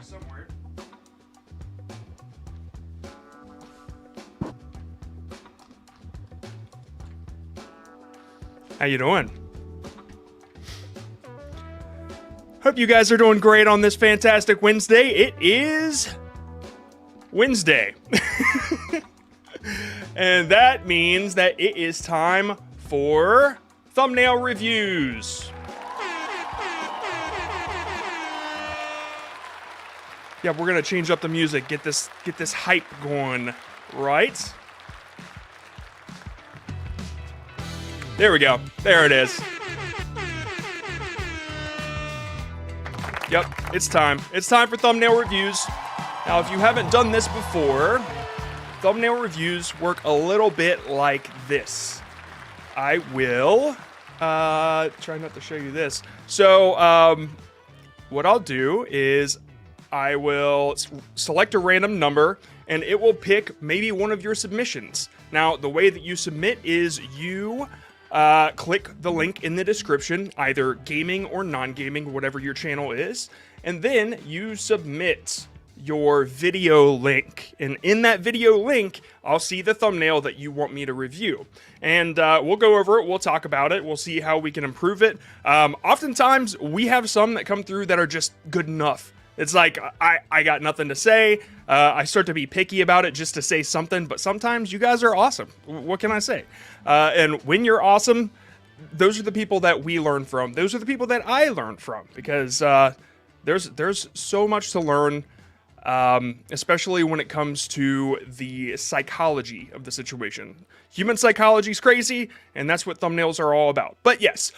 somewhere. How you doing? Hope you guys are doing great on this fantastic Wednesday. It is Wednesday. And that means that it is time for thumbnail reviews. Yeah, we're gonna change up the music, get this hype going, right? There we go. There it is. Yep, it's time. It's time for thumbnail reviews. Now, if you haven't done this before, thumbnail reviews work a little bit like this. I will try not to show you this. So, what I'll do is I will select a random number, and it will pick maybe one of your submissions. Now, the way that you submit is you click the link in the description, either gaming or non-gaming, whatever your channel is, and then you submit your video link. And in that video link, I'll see the thumbnail that you want me to review. And we'll go over it, we'll talk about it, we'll see how we can improve it. Oftentimes, we have some that come through that are just good enough. It's like, I got nothing to say. I start to be picky about it just to say something, but sometimes you guys are awesome. What can I say? And when you're awesome, those are the people that we learn from. Those are the people that I learn from, because there's so much to learn, especially when it comes to the psychology of the situation. Human psychology is crazy, and that's what thumbnails are all about. But yes,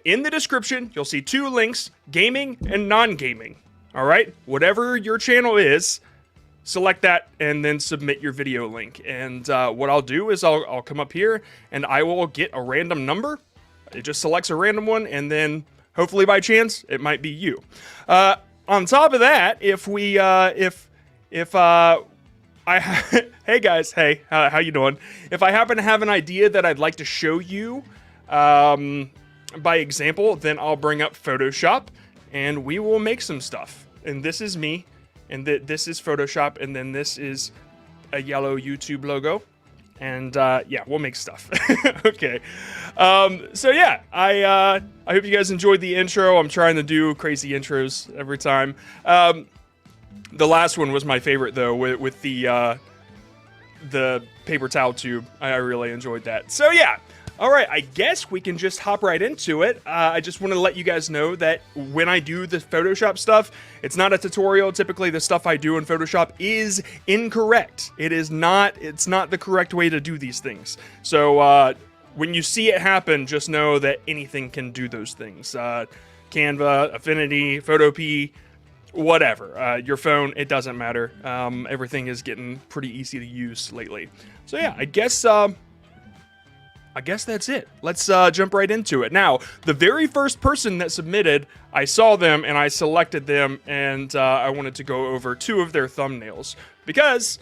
in the description, you'll see two links, gaming and non-gaming. All right, whatever your channel is, select that and then submit your video link. And what I'll do is I'll come up here and I will get a random number. It just selects a random one, and then hopefully by chance it might be you. On top of that, if we hey guys, hey, how you doing? If I happen to have an idea that I'd like to show you by example, then I'll bring up Photoshop and we will make some stuff. And this is me, and this is Photoshop, and then this is a yellow YouTube logo. And yeah, we'll make stuff. Okay. So yeah, I hope you guys enjoyed the intro. I'm trying to do crazy intros every time. The last one was my favorite though, with the paper towel tube. I really enjoyed that. So yeah. All right, I guess we can just hop right into it. I just want to let you guys know that when I do the Photoshop stuff, it's not a tutorial. Typically, the stuff I do in Photoshop is incorrect. It's not the correct way to do these things. So when you see it happen, just know that anything can do those things. Canva, Affinity, Photopea, whatever. Your phone, it doesn't matter. Everything is getting pretty easy to use lately. So yeah, I guess that's it. Let's jump right into it. Now, the very first person that submitted, I saw them and I selected them, and I wanted to go over two of their thumbnails because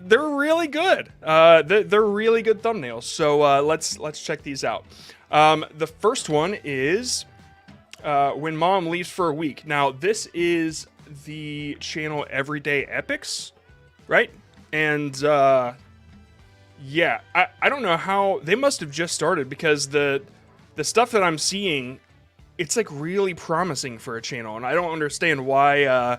they're really good. They're really good thumbnails. So let's check these out. The first one is When Mom Leaves for a Week. Now, this is the channel Everyday Epics, right? And yeah, I don't know how they must have just started, because the stuff that I'm seeing, it's like really promising for a channel, and I don't understand why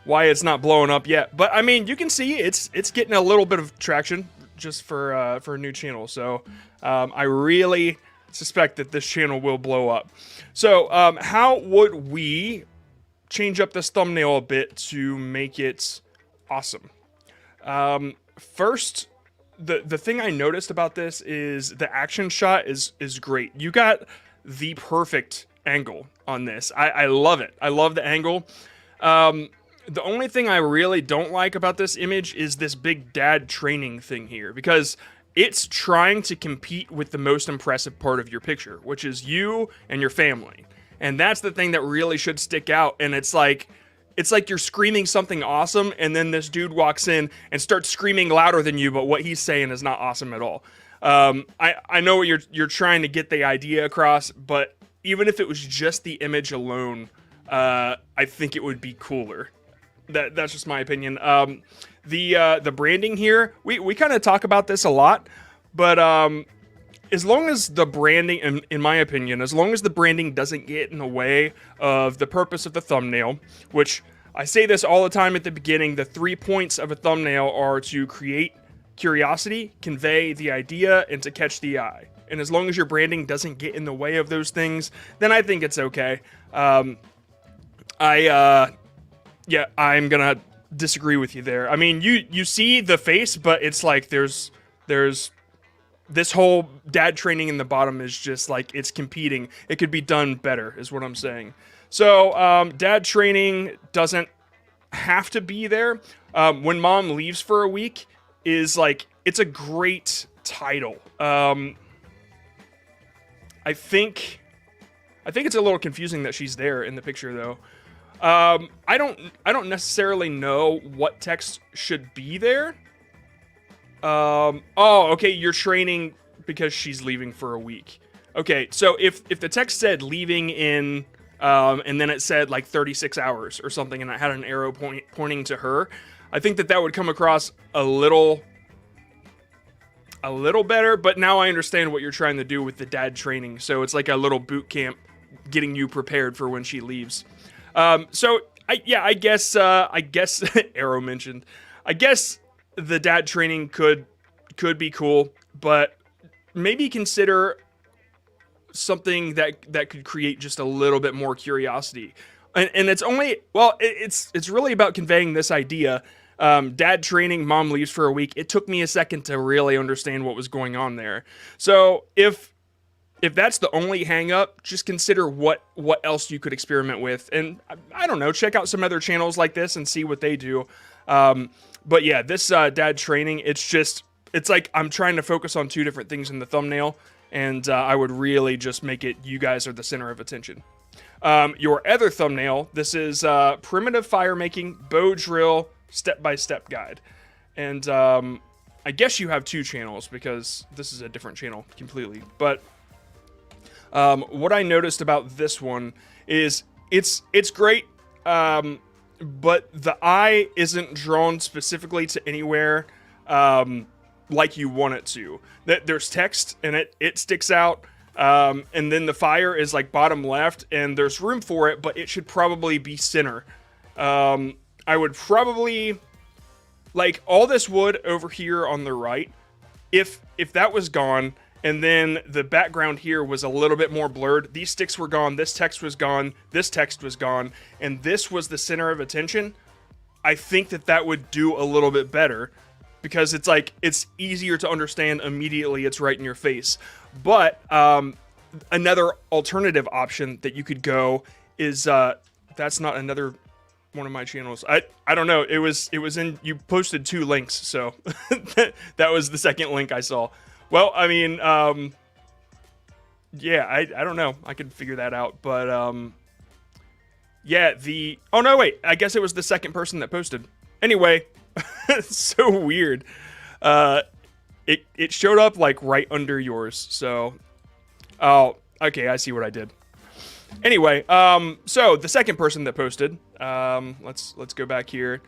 it's not blowing up yet. But I mean, you can see it's getting a little bit of traction just for a new channel. So I really suspect that this channel will blow up. So how would we change up this thumbnail a bit to make it awesome? First, the thing I noticed about this is the action shot is great. You got the perfect angle on this. I love it. I love the angle. The only thing I really don't like about this image is this big dad training thing here, because it's trying to compete with the most impressive part of your picture, which is you and your family. And that's the thing that really should stick out. And it's like you're screaming something awesome, and then this dude walks in and starts screaming louder than you, but what he's saying is not awesome at all. I know what you're trying to get the idea across, but even if it was just the image alone, I think it would be cooler. That's just my opinion. The branding here, we kind of talk about this a lot, but as long as the branding, in my opinion, as long as the branding doesn't get in the way of the purpose of the thumbnail, which I say this all the time at the beginning, the 3 points of a thumbnail are to create curiosity, convey the idea, and to catch the eye. And as long as your branding doesn't get in the way of those things, then I think it's okay. Yeah, I'm gonna disagree with you there. I mean, you see the face, but it's like there's this whole dad training in the bottom is just like it's competing. It could be done better, is what I'm saying. So dad training doesn't have to be there. When mom leaves for a week is like, it's a great title. I think it's a little confusing that she's there in the picture though. I don't necessarily know what text should be there. Oh, okay, you're training because she's leaving for a week. Okay, so if the text said leaving in, and then it said like 36 hours or something, and it had an arrow pointing to her, I think that would come across a little better, but now I understand what you're trying to do with the dad training. So it's like a little boot camp getting you prepared for when she leaves. So I guess Arrow mentioned, I guess the dad training could be cool, but maybe consider something that could create just a little bit more curiosity. And it's only, well, it's really about conveying this idea. Dad training, mom leaves for a week. It took me a second to really understand what was going on there. So if that's the only hang up, just consider what else you could experiment with. And I don't know, check out some other channels like this and see what they do. But yeah, this dad training, it's like I'm trying to focus on two different things in the thumbnail, and I would really just make it you guys are the center of attention. Your other thumbnail, this is primitive fire making bow drill step-by-step guide. And I guess you have two channels because this is a different channel completely. But what I noticed about this one is it's great, but the eye isn't drawn specifically to anywhere like you want it to. There's text and it sticks out, and then the fire is like bottom left, and there's room for it, but it should probably be center. I would probably, like, all this wood over here on the right, if that was gone, and then the background here was a little bit more blurred, these sticks were gone, this text was gone, this text was gone, and this was the center of attention, I think that would do a little bit better, because it's like, it's easier to understand immediately, it's right in your face. But another alternative option that you could go is, that's not another one of my channels. I don't know. It was in, you posted 2 links, so that was the second link I saw. Well, I mean, yeah, I don't know. I could figure that out, but yeah, oh no, wait. I guess it was the second person that posted. Anyway, it's so weird. It showed up like right under yours. So, oh, okay, I see what I did. Anyway, so the second person that posted, let's go back here.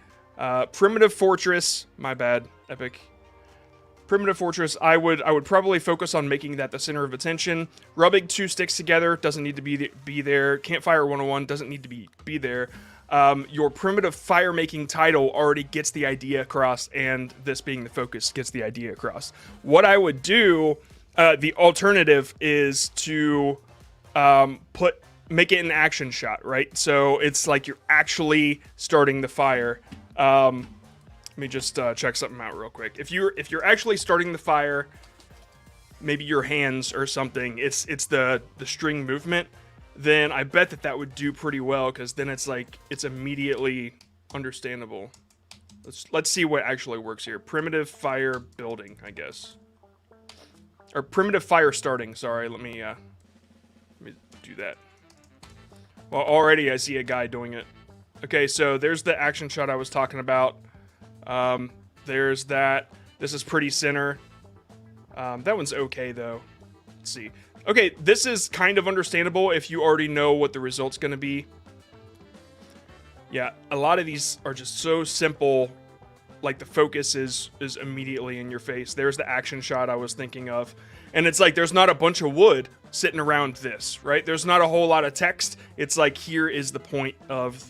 Primitive Fortress, my bad, Epic. Primitive Fortress, I would probably focus on making that the center of attention. Rubbing 2 sticks together doesn't need to be there. Campfire 101 doesn't need to be there. Your primitive fire making title already gets the idea across, and this being the focus gets the idea across. What I would do, the alternative is to make it an action shot, right? So it's like you're actually starting the fire. Let me just check something out real quick. If you're actually starting the fire, maybe your hands or something, it's the string movement, then I bet that would do pretty well, because then it's like it's immediately understandable. Let's see what actually works here. Primitive fire building, I guess, or primitive fire starting. Sorry, let me do that. Well, already I see a guy doing it. Okay, so there's the action shot I was talking about. There's that. This is pretty center. That one's okay, though. Let's see. Okay, this is kind of understandable if you already know what the result's going to be. Yeah, a lot of these are just so simple. Like the focus is immediately in your face. There's the action shot I was thinking of. And it's like there's not a bunch of wood sitting around this, right? There's not a whole lot of text. It's like here is the point of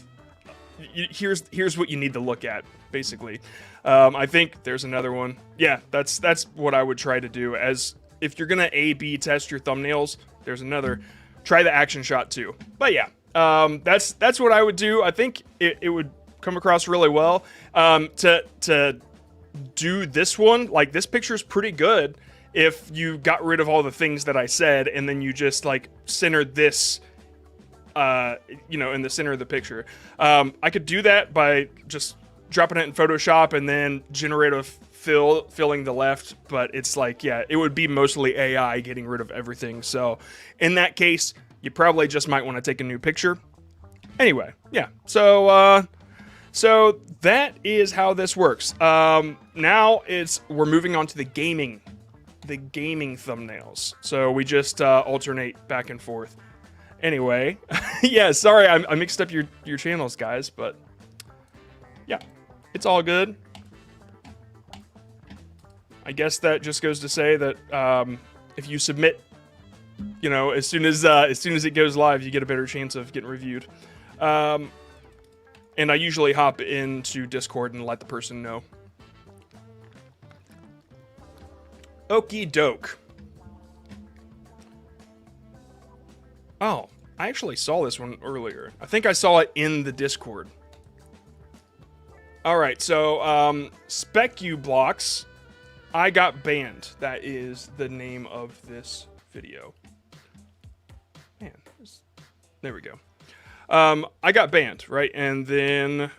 here's what you need to look at, basically. I think there's another one. Yeah, that's what I would try to do. As if you're gonna A/B test your thumbnails, there's another. Try the action shot too. But yeah, that's what I would do. I think it would come across really well. To do this one, like this picture's pretty good if you got rid of all the things that I said and then you just like centered this you know, in the center of the picture. I could do that by just dropping it in Photoshop and then generative filling the left, but it's like, yeah, it would be mostly AI getting rid of everything. So in that case, you probably just might want to take a new picture. Anyway, yeah. So that is how this works. Now we're moving on to the gaming thumbnails. So we just alternate back and forth. Anyway, yeah, sorry I mixed up your channels, guys, but yeah, it's all good. I guess that just goes to say that if you submit, you know, as soon as it goes live, you get a better chance of getting reviewed. And I usually hop into Discord and let the person know. Okie doke. Oh, I actually saw this one earlier. I think I saw it in the Discord. Alright, so, SpecuBlox, I got banned. That is the name of this video. Man, there we go. I got banned, right? And then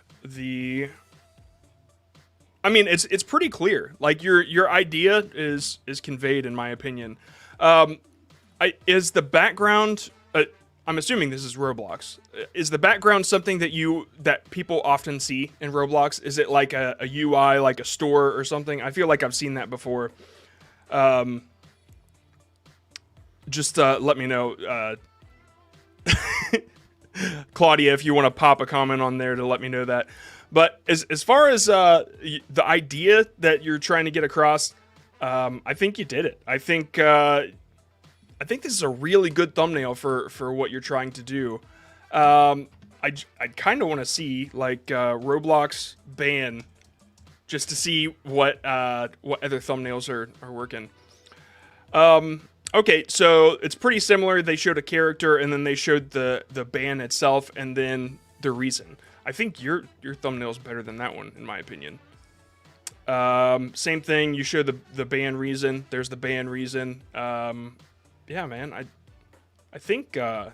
I mean, it's pretty clear. Like your idea is conveyed, in my opinion. Is the background? I'm assuming this is Roblox. Is the background something that people often see in Roblox? Is it like a UI, like a store or something? I feel like I've seen that before. Just let me know, Claudia, if you want to pop a comment on there to let me know that. But as far as the idea that you're trying to get across, I think you did it. I think this is a really good thumbnail for what you're trying to do. I kind of want to see like Roblox ban just to see what other thumbnails are working. Okay, so it's pretty similar. They showed a character and then they showed the ban itself and then the reason. I think your thumbnail's better than that one, in my opinion. Same thing. You show the ban reason. There's the ban reason. Yeah, man. I think. Yeah,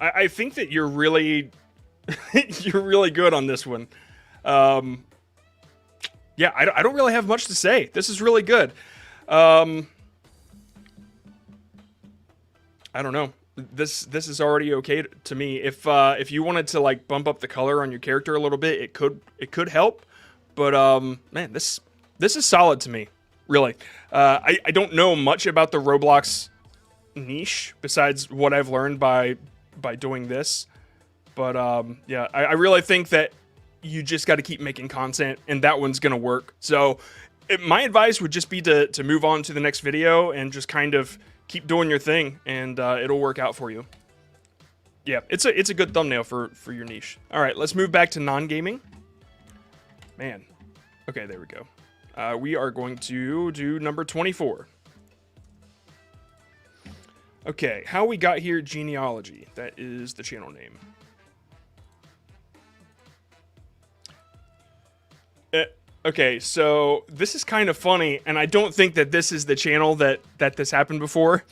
I think that you're really you're really good on this one. Yeah, I don't really have much to say. This is really good. I don't know. This is already okay to me. If you wanted to like bump up the color on your character a little bit, it could help. But man, this is solid to me. Really. I don't know much about the Roblox niche besides what I've learned by doing this. But yeah, I really think that you just got to keep making content, and that one's gonna work. So my advice would just be to move on to the next video and just kind of keep doing your thing, and it'll work out for you. Yeah, it's a good thumbnail for your niche. All right, let's move back to non-gaming. Man, okay, there we go. We are going to do number 24. Okay, how we got here, Genealogy. That is the channel name. Okay, so this is kind of funny, and I don't think that this is the channel that this happened before,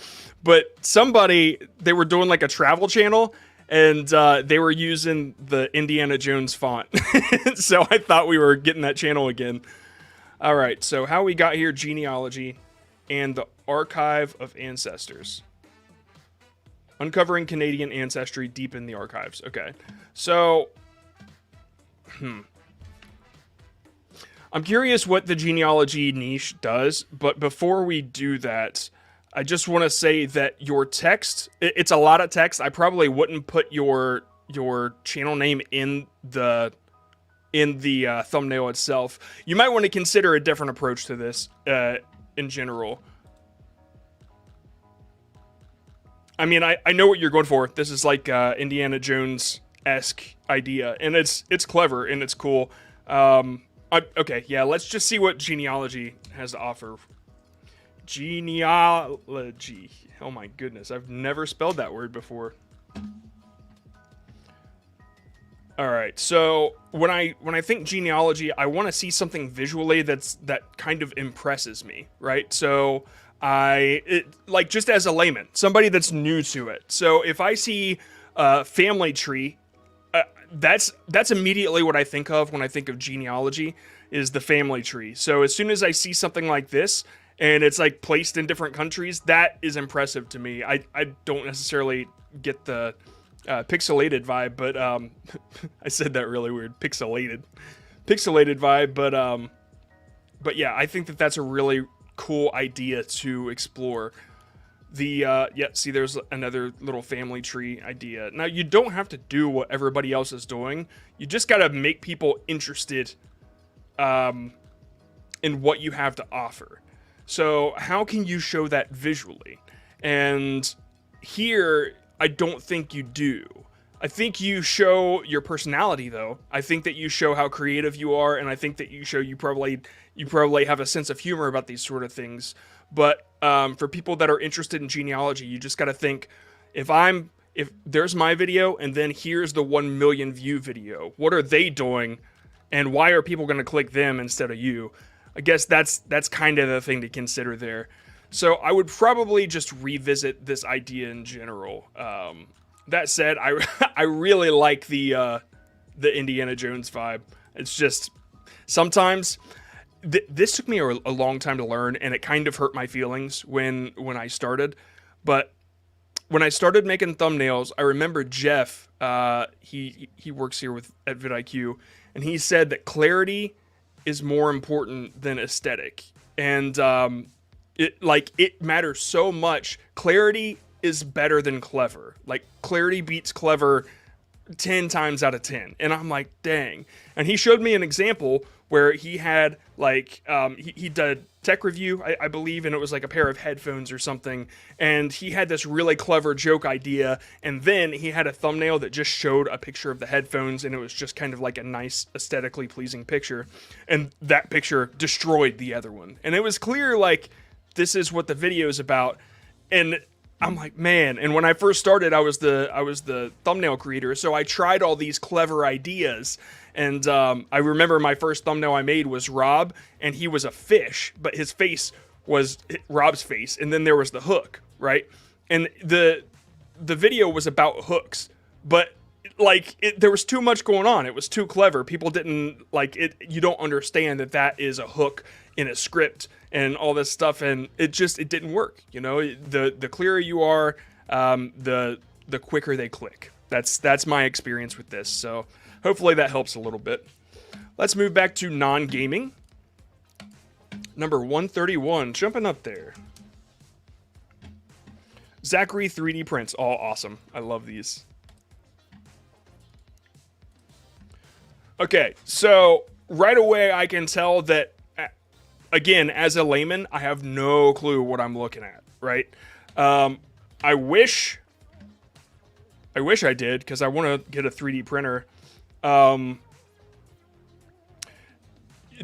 but they were doing like a travel channel, and they were using the Indiana Jones font. So I thought we were getting that channel again. All right, so how we got here, Genealogy, and the Archive of Ancestors. Uncovering Canadian ancestry deep in the archives. Okay, so, I'm curious what the genealogy niche does, but before we do that, I just want to say that your text, it's a lot of text. I probably wouldn't put your your channel name in the thumbnail itself, you might want to consider a different approach to this in general. I mean, I know what you're going for. This is like Indiana Jones-esque idea, and it's clever and it's cool. Okay, yeah, let's just see what Genealogy has to offer. Genealogy. Oh my goodness, I've never spelled that word before. All right, so when I think genealogy, I want to see something visually that kind of impresses me, right? So like just as a layman, somebody that's new to it. So if I see a family tree, that's immediately what I think of when I think of genealogy, is the family tree. So as soon as I see something like this and it's like placed in different countries, that is impressive to me. I don't necessarily get the pixelated vibe, but I said that really weird. Pixelated vibe, but yeah, I think that's a really cool idea to explore. Yeah, see, there's another little family tree idea. Now, you don't have to do what everybody else is doing. You just got to make people interested in what you have to offer. So how can you show that visually? And here, I don't think you do. I think you show your personality, though. I think that you show how creative you are, and I think that you show you probably have a sense of humor about these sort of things. But for people that are interested in genealogy, you just got to think, if there's my video, and then here's the 1 million view video, what are they doing, and why are people going to click them instead of you? I guess that's kind of the thing to consider there. So I would probably just revisit this idea in general. That said, I really like the Indiana Jones vibe. It's just sometimes this took me a long time to learn, and it kind of hurt my feelings when I started. But when I started making thumbnails, I remember Jeff. He works here at vidIQ, and he said that clarity is more important than aesthetic, and it matters so much. Clarity is better than clever. Like, clarity beats clever 10 times out of 10. And I'm like, dang. And he showed me an example where he had like he did tech review, I believe, and it was like a pair of headphones or something, and he had this really clever joke idea, and then he had a thumbnail that just showed a picture of the headphones, and it was just kind of like a nice, aesthetically pleasing picture, and that picture destroyed the other one. And it was clear, like, this is what the video is about. And I'm like, man. And when I first started, I was the thumbnail creator, so I tried all these clever ideas. And I remember my first thumbnail I made was Rob, and he was a fish, but his face was Rob's face, and then there was the hook, right? And the video was about hooks, but like there was too much going on. It was too clever. People didn't like it. You don't understand that is a hook in a script and all this stuff, and it didn't work. You know, the clearer you are, the quicker they click. That's my experience with this. So hopefully that helps a little bit. Let's move back to non-gaming. Number 131, jumping up there. Zachary 3D prints, all awesome. I love these. Okay, so right away I can tell that, again, as a layman, I have no clue what I'm looking at, right? I wish I did, because I want to get a 3D printer.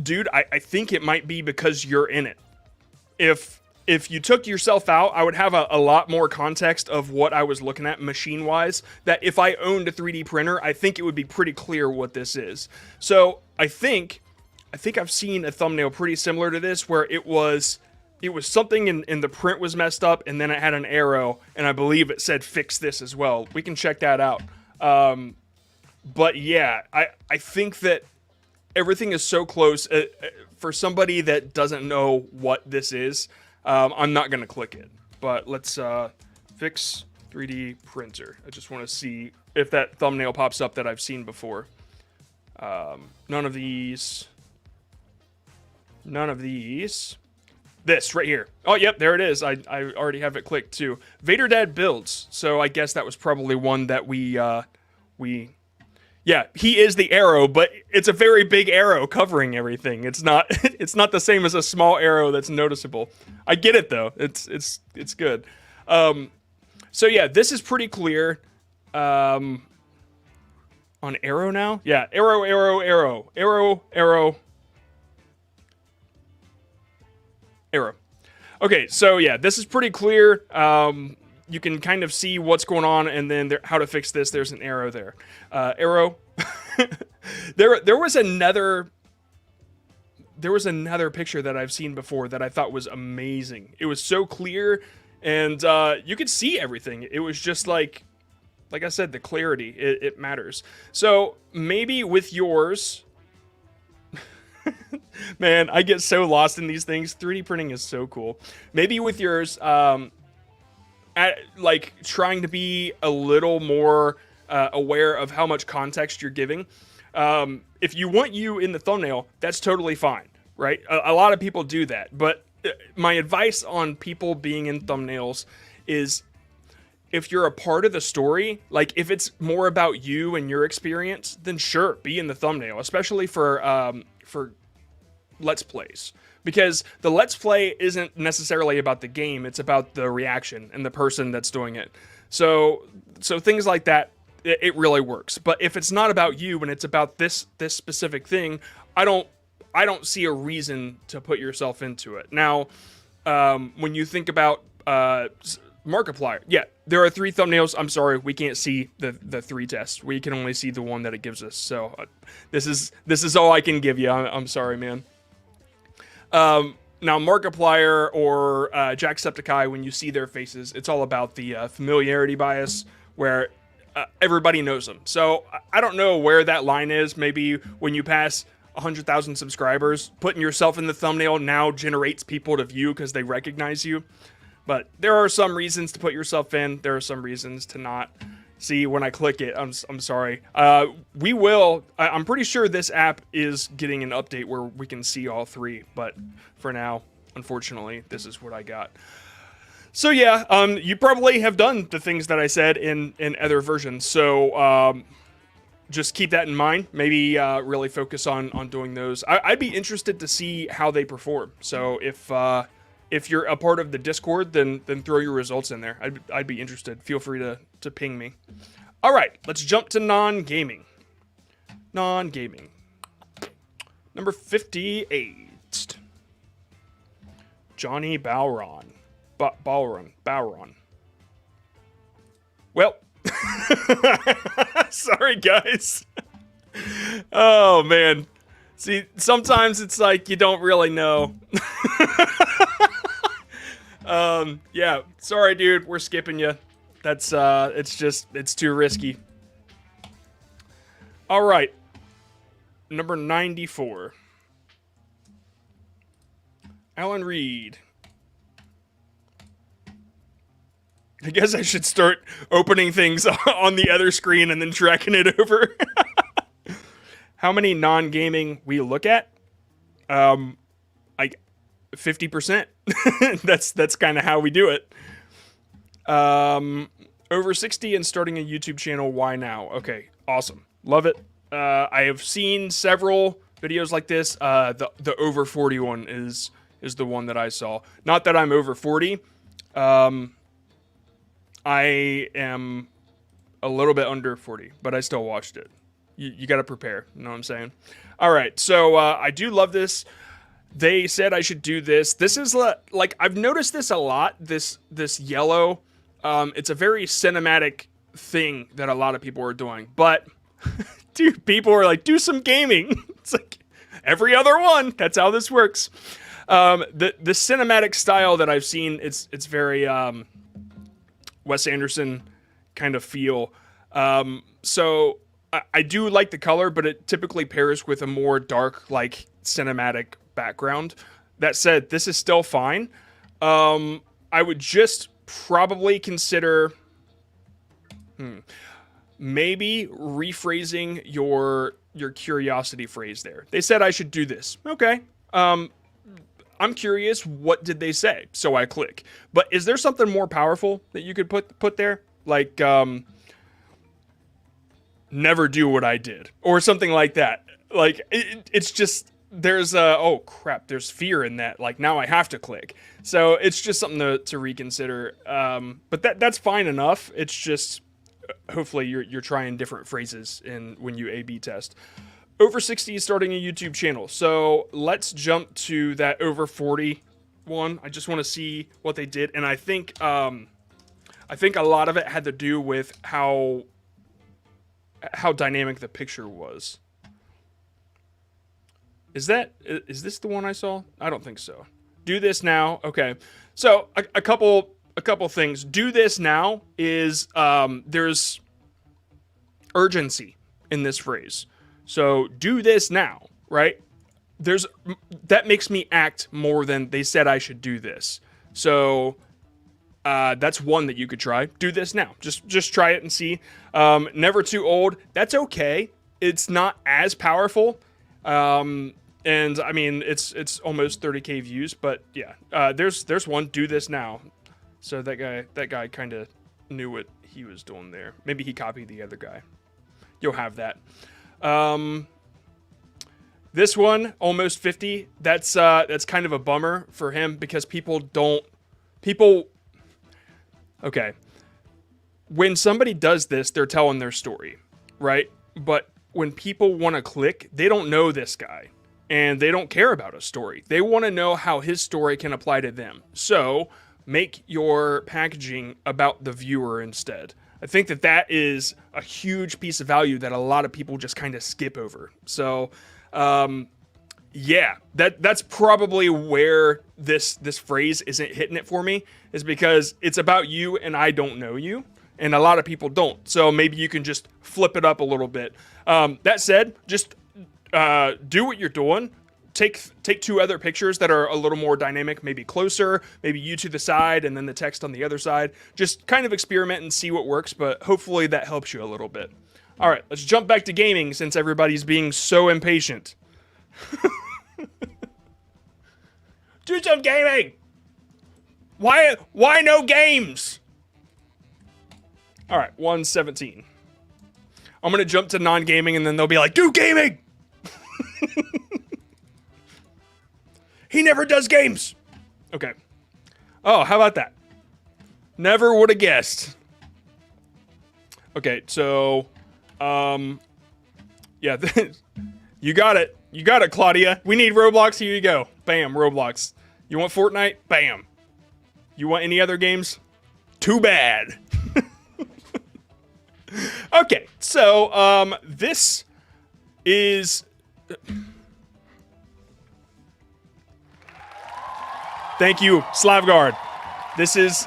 Dude, I think it might be because you're in it. If you took yourself out, I would have a lot more context of what I was looking at machine-wise, that if I owned a 3D printer, I think it would be pretty clear what this is. So I think I've seen a thumbnail pretty similar to this, where it was something and the print was messed up, and then it had an arrow, and I believe it said fix this as well. We can check that out. But yeah, I think that everything is so close. For somebody that doesn't know what this is, I'm not going to click it. But let's fix 3D printer. I just want to see if that thumbnail pops up that I've seen before. None of these. This right here. Oh, yep, there it is. I already have it clicked too. Vader Dad builds. So I guess that was probably one that we Yeah, he is the arrow, but it's a very big arrow covering everything. It's not it's not the same as a small arrow that's noticeable. I get it though. It's good. So yeah, this is pretty clear. On arrow now? Yeah, arrow, arrow, arrow, arrow, arrow, arrow. Okay, so yeah, this is pretty clear. You can kind of see what's going on, and then how to fix this. There's an arrow there. Arrow. There was another picture that I've seen before that I thought was amazing. It was so clear, and you could see everything. It was just like I said, the clarity. It matters. So maybe with yours. Man, I get so lost in these things. 3D printing is so cool. Maybe with yours, like trying to be a little more aware of how much context you're giving. If you want you in the thumbnail, that's totally fine, right? A lot of people do that, but my advice on people being in thumbnails is if you're a part of the story, like if it's more about you and your experience, then sure, be in the thumbnail, especially for Let's Plays. Because the Let's Play isn't necessarily about the game, it's about the reaction and the person that's doing it. So things like that, it really works. But if it's not about you and it's about this specific thing, I don't see a reason to put yourself into it. Now, when you think about Markiplier, yeah, there are 3 thumbnails. I'm sorry, we can't see the 3 tests. We can only see the one that it gives us. So this is all I can give you. I'm sorry, man. Now, Markiplier or Jacksepticeye, when you see their faces, it's all about the familiarity bias, where everybody knows them. So I don't know where that line is. Maybe when you pass 100,000 subscribers, putting yourself in the thumbnail now generates people to view because they recognize you. But there are some reasons to put yourself in. There are some reasons to not. See, when I click it, I'm sorry. We will. I'm pretty sure this app is getting an update where we can see all 3. But for now, unfortunately, this is what I got. So yeah, you probably have done the things that I said in other versions. So just keep that in mind. Maybe really focus on doing those. I'd be interested to see how they perform. So if you're a part of the Discord, then throw your results in there. I'd be interested. Feel free to ping me. All right, let's jump to non-gaming. Non-gaming. Number 58. Johnny Balron. Balron. Well, sorry guys. Oh man. See, sometimes it's like you don't really know. Yeah, sorry dude, we're skipping you. That's it's too risky. All right. Number 94. Alan Reid. I guess I should start opening things on the other screen and then tracking it over. How many non-gaming we look at? Like 50%. That's kind of how we do it. Over 60 and starting a YouTube channel. Why now? Okay, awesome. Love it. I have seen several videos like this. The over 40 one is the one that I saw. Not that I'm over 40. I am a little bit under 40, but I still watched it. You got to prepare. You know what I'm saying? All right. So I do love this. They said I should do this. This is like I've noticed this a lot. This yellow. It's a very cinematic thing that a lot of people are doing. But dude, people are like, do some gaming. It's like every other one. That's how this works. The cinematic style that I've seen, it's very Wes Anderson kind of feel. So I do like the color, but it typically pairs with a more dark, like cinematic background. That said, this is still fine. I would just probably consider maybe rephrasing your curiosity phrase there. They said I should do this. Okay. I'm curious, what did they say? So I click. But is there something more powerful that you could put there? Like, never do what I did, or something like that. Like, it's just, there's oh crap, there's fear in that. Like, now I have to click. So it's just something to reconsider. But that's fine enough. It's just, hopefully you're trying different phrases when you A/B test. Over 60 is starting a YouTube channel. So let's jump to that over 40 one. I just want to see what they did. And I think a lot of it had to do with how dynamic the picture was. Is this the one I saw? I don't think so. Do this now. Okay. So a couple things. Do this now is there's urgency in this phrase. So do this now, right? That makes me act more than they said I should do this. So that's one that you could try. Do this now. Just try it and see. Never too old. That's okay. It's not as powerful. And I mean, it's almost 30K views, but yeah, there's one. Do this now. So that guy kind of knew what he was doing there. Maybe he copied the other guy. You'll have that. This one, almost 50. That's kind of a bummer for him because okay. When somebody does this, they're telling their story, right? But when people want to click, they don't know this guy. And they don't care about a story. They want to know how his story can apply to them. So make your packaging about the viewer instead. I think that is a huge piece of value that a lot of people just kind of skip over. So, yeah, that's probably where this phrase isn't hitting it for me, is because it's about you and I don't know you. And a lot of people don't. So maybe you can just flip it up a little bit. That said, just do what you're doing. Take two other pictures that are a little more dynamic, maybe closer, maybe you to the side and then the text on the other side. Just kind of experiment and see what works, but hopefully that helps you a little bit. All right, let's jump back to gaming since everybody's being so impatient. Do some gaming! Why no games? All right, 117. I'm going to jump to non-gaming and then they'll be like, do gaming! He never does games. Okay. Oh, how about that? Never would have guessed. Okay, so, yeah, you got it. You got it, Claudia. We need Roblox. Here you go. Bam, Roblox. You want Fortnite? Bam. You want any other games? Too bad. Okay, so, this is... Thank you, Slavgard. This is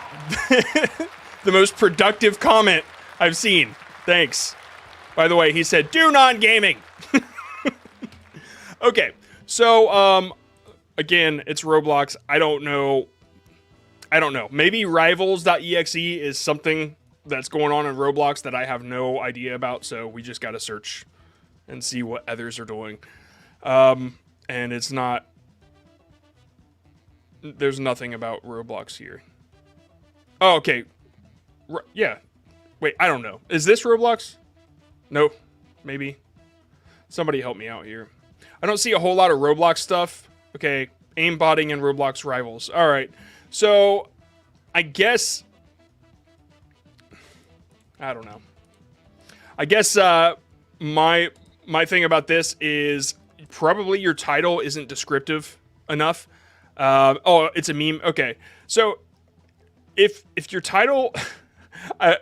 the most productive comment I've seen. Thanks. By the way, he said, do non-gaming. Okay, so, again, it's Roblox. I don't know. Maybe Rivals.exe is something that's going on in Roblox that I have no idea about, so we just gotta search and see what others are doing. And it's not... There's nothing about Roblox here. Oh, okay. Yeah. Wait, I don't know. Is this Roblox? No. Maybe. Somebody help me out here. I don't see a whole lot of Roblox stuff. Okay. Aimbotting and Roblox Rivals. All right. So, I guess... I don't know. I guess my thing about this is probably your title isn't descriptive enough. Oh, it's a meme. Okay. So if your title,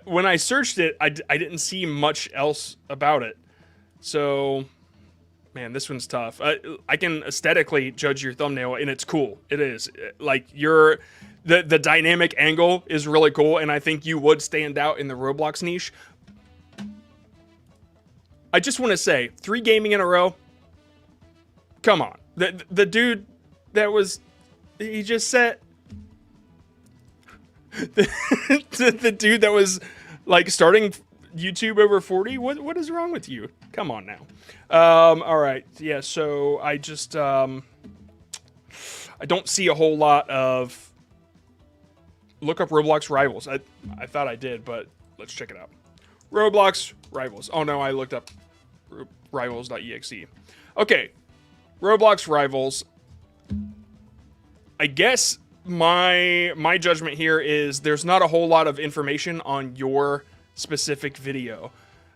when I searched it, I didn't see much else about it. So, man, this one's tough. I can aesthetically judge your thumbnail and it's cool. It is like the dynamic angle is really cool. And I think you would stand out in the Roblox niche. I just want to say 3 gaming in a row. Come on. The dude that was, he just said the dude that was like starting YouTube over 40. What is wrong with you? Come on now. All right. Yeah. So I just, I don't see a whole lot of, look up Roblox Rivals. I thought I did, but let's check it out. Roblox Rivals. Oh no, I looked up rivals.exe. Okay, Roblox Rivals. I guess my judgment here is there's not a whole lot of information on your specific video.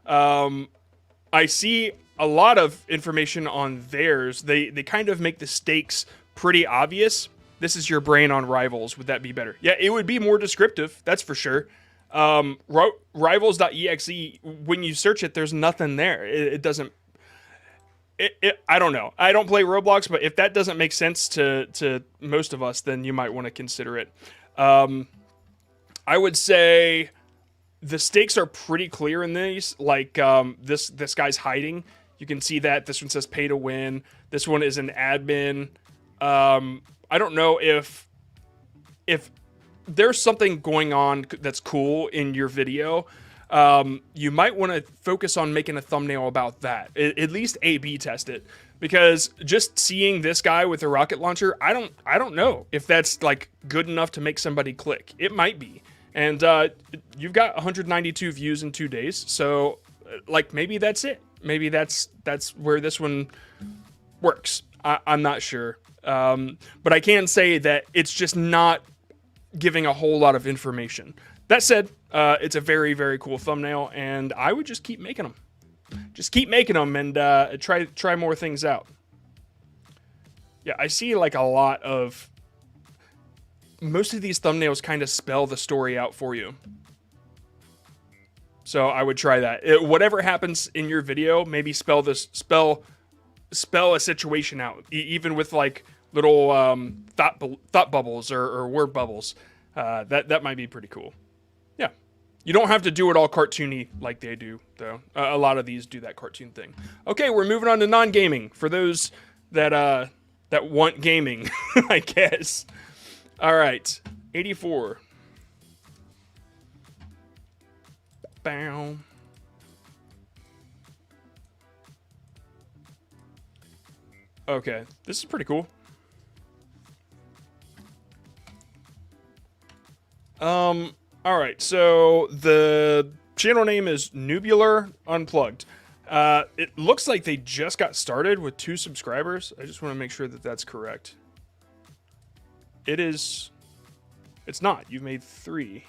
I see a lot of information on theirs. They kind of make the stakes pretty obvious. This is your brain on Rivals. Would that be better? Yeah, it would be more descriptive. That's for sure. Rivals.exe, when you search it, there's nothing there. It doesn't... I don't know. I don't play Roblox, but if that doesn't make sense to most of us, then you might want to consider it. I would say the stakes are pretty clear in these. Like, this guy's hiding. You can see that. This one says pay to win. This one is an admin. I don't know if there's something going on that's cool in your video. You might want to focus on making a thumbnail about that. At least A/B test it, because just seeing this guy with a rocket launcher, I don't know if that's like good enough to make somebody click. It might be, and you've got 192 views in 2 days, so like maybe that's it. Maybe that's where this one works. I'm not sure, but I can say that it's just not giving a whole lot of information. That said, it's a very, very cool thumbnail, and I would just keep making them. Just keep making them and try more things out. Yeah, I see like a lot of... Most of these thumbnails kind of spell the story out for you. So I would try that. Whatever happens in your video, maybe spell a situation out, even with like little thought bubbles or word bubbles. That might be pretty cool. Yeah, you don't have to do it all cartoony like they do, though. A lot of these do that cartoon thing. Okay, we're moving on to non-gaming for those that want gaming, I guess. All right, 84. Bow. Okay, this is pretty cool. All right, so the channel name is Noobular Unplugged. It looks like they just got started with 2 subscribers. I just want to make sure that that's correct. It is. It's not. You've made 3.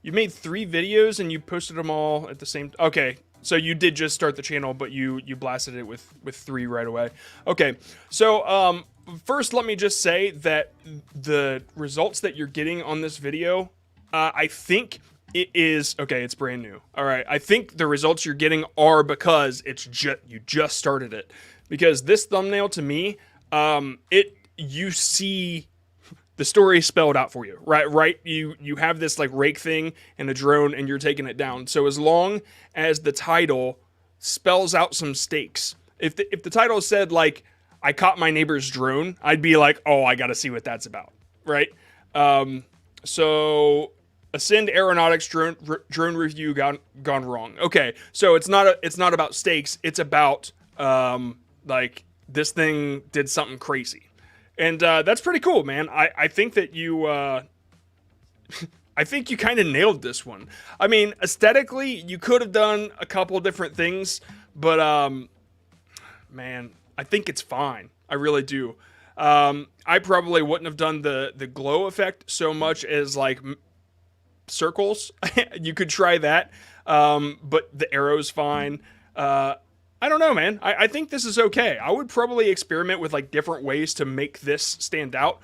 You made 3 videos and you posted them all at the same... Okay, so you did just start the channel, but you blasted it with 3 right away. Okay, so first let me just say that the results that you're getting on this video, I think it is... Okay, it's brand new. All right, I think the results you're getting are because you just started it. Because this thumbnail to me, you see... The story is spelled out for you, right? You have this like rake thing and a drone and you're taking it down. So as long as the title spells out some stakes, if the title said like, I caught my neighbor's drone, I'd be like, oh, I got to see what that's about, right? So Ascend Aeronautics drone review gone wrong. Okay, so it's not about stakes. It's about like this thing did something crazy. And that's pretty cool, man. I think that you... I think you kind of nailed this one. I mean, aesthetically, you could have done a couple different things, but, man, I think it's fine. I really do. I probably wouldn't have done the glow effect so much as, like, circles. You could try that, but the arrow's fine. I don't know, man. I think this is okay. I would probably experiment with like different ways to make this stand out.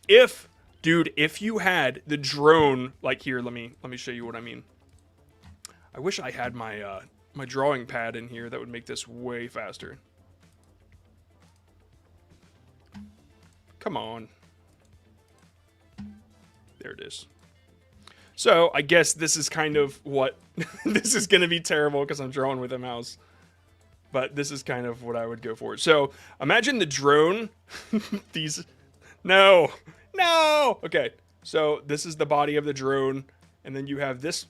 If you had the drone, like here, let me show you what I mean. I wish I had my my drawing pad in here. That would make this way faster. Come on. There it is. So I guess this is kind of what this is going to be terrible because I'm drawing with a mouse. But this is kind of what I would go for. So imagine the drone. No. Okay. So this is the body of the drone. And then you have this.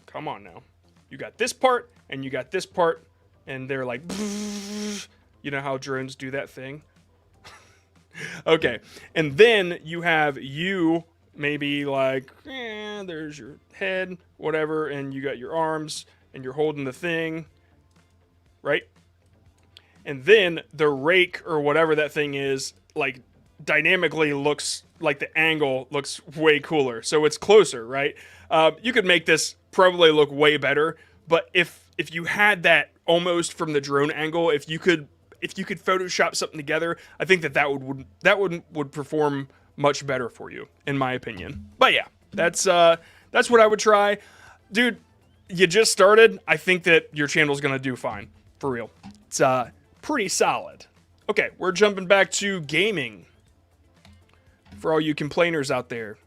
Come on now. You got this part and you got this part. And they're like, you know how drones do that thing? Okay. And then you have you maybe like, there's your head, whatever, and you got your arms, and you're holding the thing, right? And then the rake or whatever that thing is, like, dynamically looks like the angle looks way cooler. So it's closer, right? You could make this probably look way better, but if you had that almost from the drone angle, if you could Photoshop something together, I think that would perform much better for you, in my opinion. But yeah, that's what I would try. Dude, you just started. I think that your channel's gonna do fine. For real. It's pretty solid. Okay, we're jumping back to gaming. For all you complainers out there.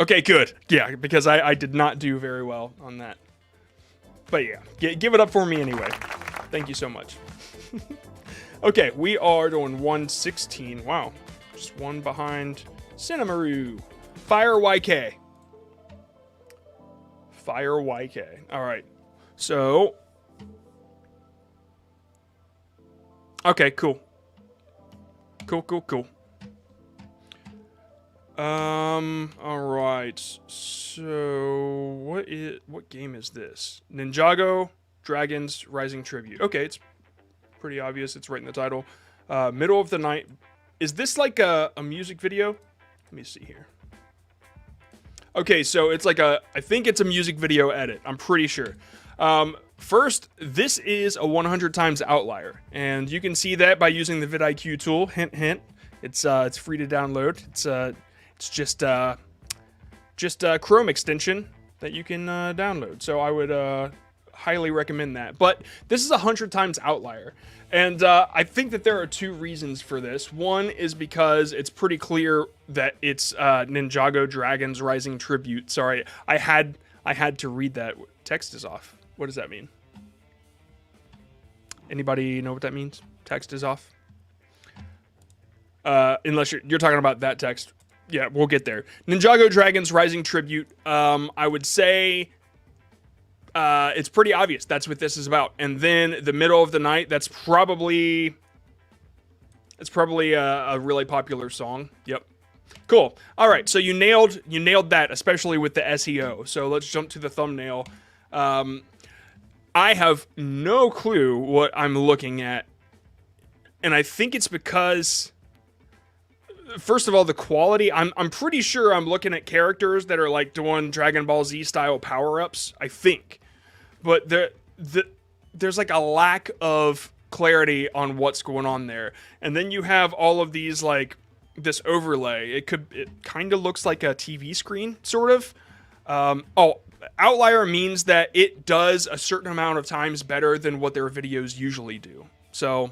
Okay, good. Yeah, because I did not do very well on that. But yeah, give it up for me anyway. Thank you so much. Okay, we are doing 116. Wow. Just one behind Cinamaru. Fire YK. Fire YK. All right. So. Okay, cool. Cool. All right. So what game is this? Ninjago Dragons Rising Tribute. Okay, it's pretty obvious. It's right in the title. Middle of the night. Is this like a music video? Let me see here. Okay, so it's like I think it's a music video edit. I'm pretty sure. First, this is a 100 times outlier, and you can see that by using the vidIQ tool. Hint, hint. It's free to download. It's just a Chrome extension that you can download. So I would highly recommend that. But this is a 100 times outlier, and I think that there are two reasons for this. One is because it's pretty clear that it's Ninjago Dragons Rising Tribute. Sorry, I had to read that. Text is off. What does that mean? Anybody know what that means? Text is off. Unless you're talking about that text. Yeah, we'll get there. Ninjago Dragons Rising Tribute. I would say it's pretty obvious. That's what this is about. And then the middle of the night. That's probably a really popular song. Yep. Cool. All right. So you nailed that, especially with the SEO. So let's jump to the thumbnail. I have no clue what I'm looking at, and I think it's because, first of all, the quality. I'm pretty sure I'm looking at characters that are like doing Dragon Ball Z style power-ups, I think, but there's like a lack of clarity on what's going on there, and then you have all of these like this overlay. It kind of looks like a TV screen, sort of. Outlier means that it does a certain amount of times better than what their videos usually do. So,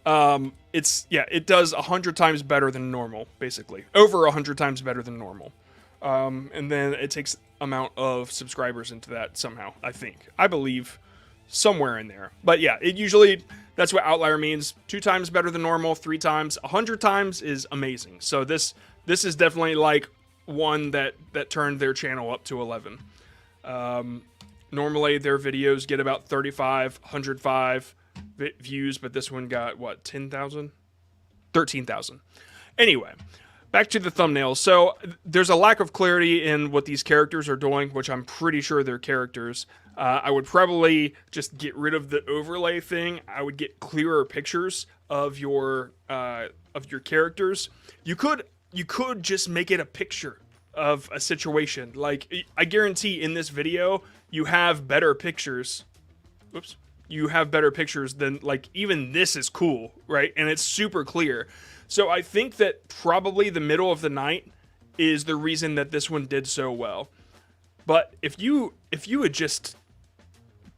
it does 100 times better than normal, basically. Over 100 times better than normal. And then it takes amount of subscribers into that somehow, I believe, somewhere in there. But yeah, that's what outlier means. 2 times better than normal, 3 times, 100 times is amazing. So this is definitely like one that turned their channel up to 11. Normally their videos get about 35, 105 views, but this one got what, 10,000? 13,000. Anyway, back to the thumbnail. So there's a lack of clarity in what these characters are doing, which I'm pretty sure they're characters. I would probably just get rid of the overlay thing. I would get clearer pictures of your characters. You could just make it a picture of a situation. Like, I guarantee in this video, you have better pictures. Whoops. You have better pictures than, like, even this is cool, right? And it's super clear. So I think that probably the middle of the night is the reason that this one did so well. But if you had just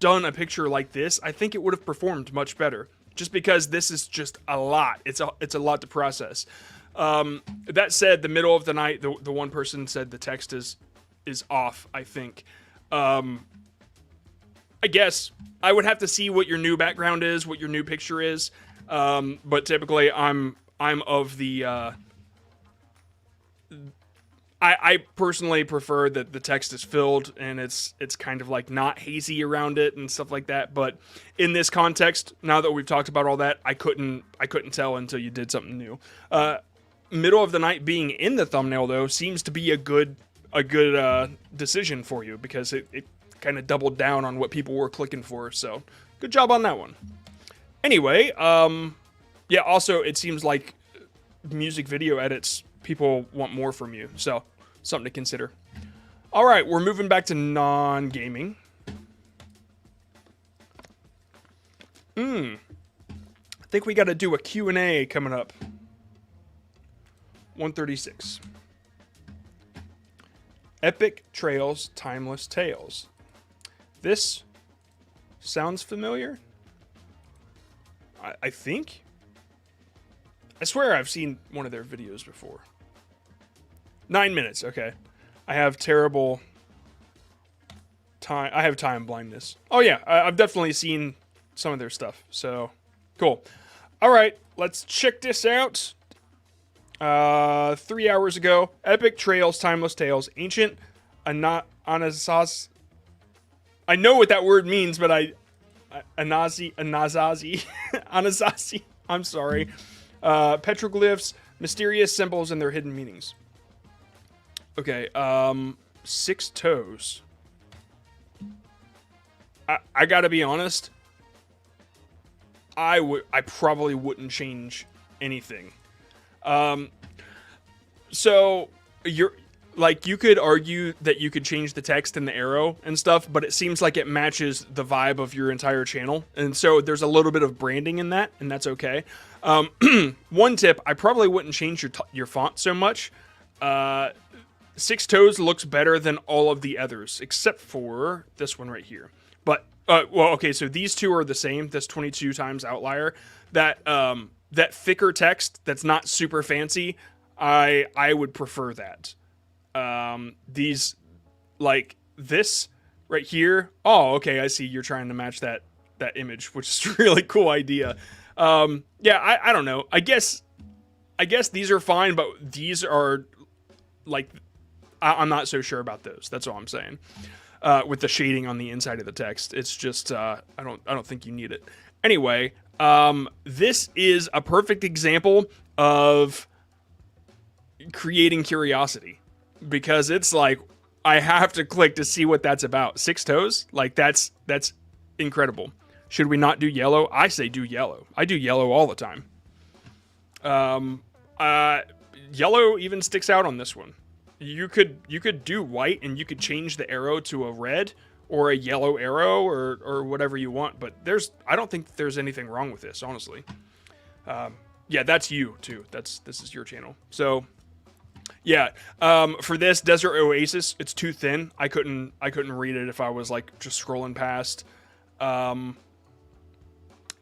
done a picture like this, I think it would have performed much better. Just because this is just a lot. It's a lot to process. That said, the middle of the night, the one person said the text is off, I think. I guess I would have to see what your new background is, what your new picture is. But typically I'm of the, I personally prefer that the text is filled and it's kind of like not hazy around it and stuff like that. But in this context, now that we've talked about all that, I couldn't tell until you did something new. middle of the night being in the thumbnail, though, seems to be a good decision for you, because it kind of doubled down on what people were clicking for. So good job on that one. Anyway, yeah, also it seems like music video edits, people want more from you, so something to consider. All right, we're moving back to non-gaming. I think we got to do a Q&A coming up. 136. Epic Trails, Timeless Tales. This sounds familiar. I think. I swear I've seen one of their videos before. 9 minutes, okay. I have terrible time. I have time blindness. Oh yeah, I've definitely seen some of their stuff. So, cool. All right, let's check this out. 3 hours ago, Epic Trails, Timeless Tales, Ancient Anazaz. I know what that word means, but Anazazi. Anazazi. I'm sorry. Petroglyphs, mysterious symbols, and their hidden meanings. Okay, 6 toes. I gotta be honest. I probably wouldn't change anything. So you're like, you could argue that you could change the text and the arrow and stuff, but it seems like it matches the vibe of your entire channel. And so there's a little bit of branding in that, and that's okay. One tip, I probably wouldn't change your font so much. 6 toes looks better than all of the others, except for this one right here. But, well, okay, so these two are the same. This 22 times outlier. That thicker text that's not super fancy, I would prefer that. These, like this right here. Oh, okay, I see. You're trying to match that image, which is a really cool idea. Yeah, I don't know. I guess these are fine, but these are like, I'm not so sure about those. That's all I'm saying. With the shading on the inside of the text, it's just I don't think you need it. Anyway, this is a perfect example of creating curiosity, because it's like, I have to click to see what that's about. 6 toes, like that's incredible. Should we not do yellow? I say do yellow. I do yellow all the time. Yellow even sticks out on this one. You could do white, and you could change the arrow to a red or a yellow arrow or whatever you want, but I don't think there's anything wrong with this, honestly. Yeah, that's you too. This is your channel. So yeah, for this Desert Oasis, it's too thin. I couldn't read it if I was like just scrolling past.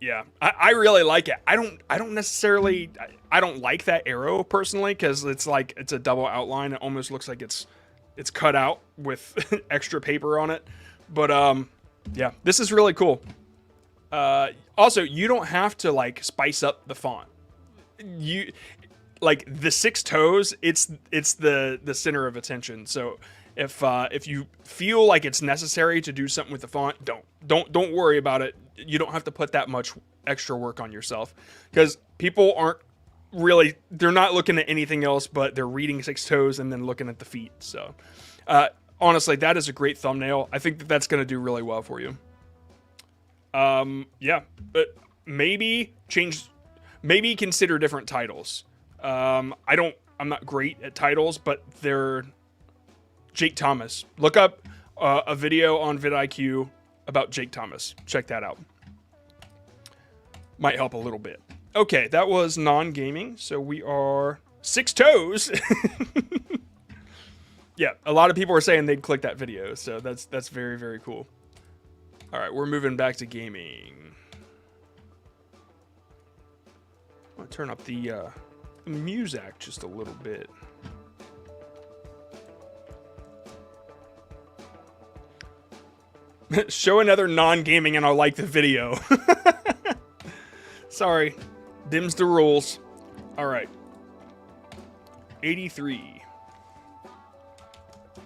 Yeah, I really like it. I don't necessarily, I don't like that arrow personally, because it's like, it's a double outline. It almost looks like it's cut out with extra paper on it. But yeah, this is really cool. Also, you don't have to like spice up the font. You like the 6 toes. It's the center of attention. So if you feel like it's necessary to do something with the font, don't worry about it. You don't have to put that much extra work on yourself, because people aren't really, they're not looking at anything else, but they're reading 6 toes and then looking at the feet. So honestly, that is a great thumbnail. I think that's going to do really well for you. Yeah, but maybe consider different titles. I'm not great at titles, but they're Jake Thomas. Look up a video on vidIQ about Jake Thomas. Check that out. Might help a little bit. Okay, that was non-gaming, so we are 6 toes. Yeah, a lot of people are saying they'd click that video, so that's very, very cool. All right, we're moving back to gaming. I'm gonna turn up the music just a little bit. Show another non-gaming and I'll like the video. Sorry, dims the rules. All right, 83.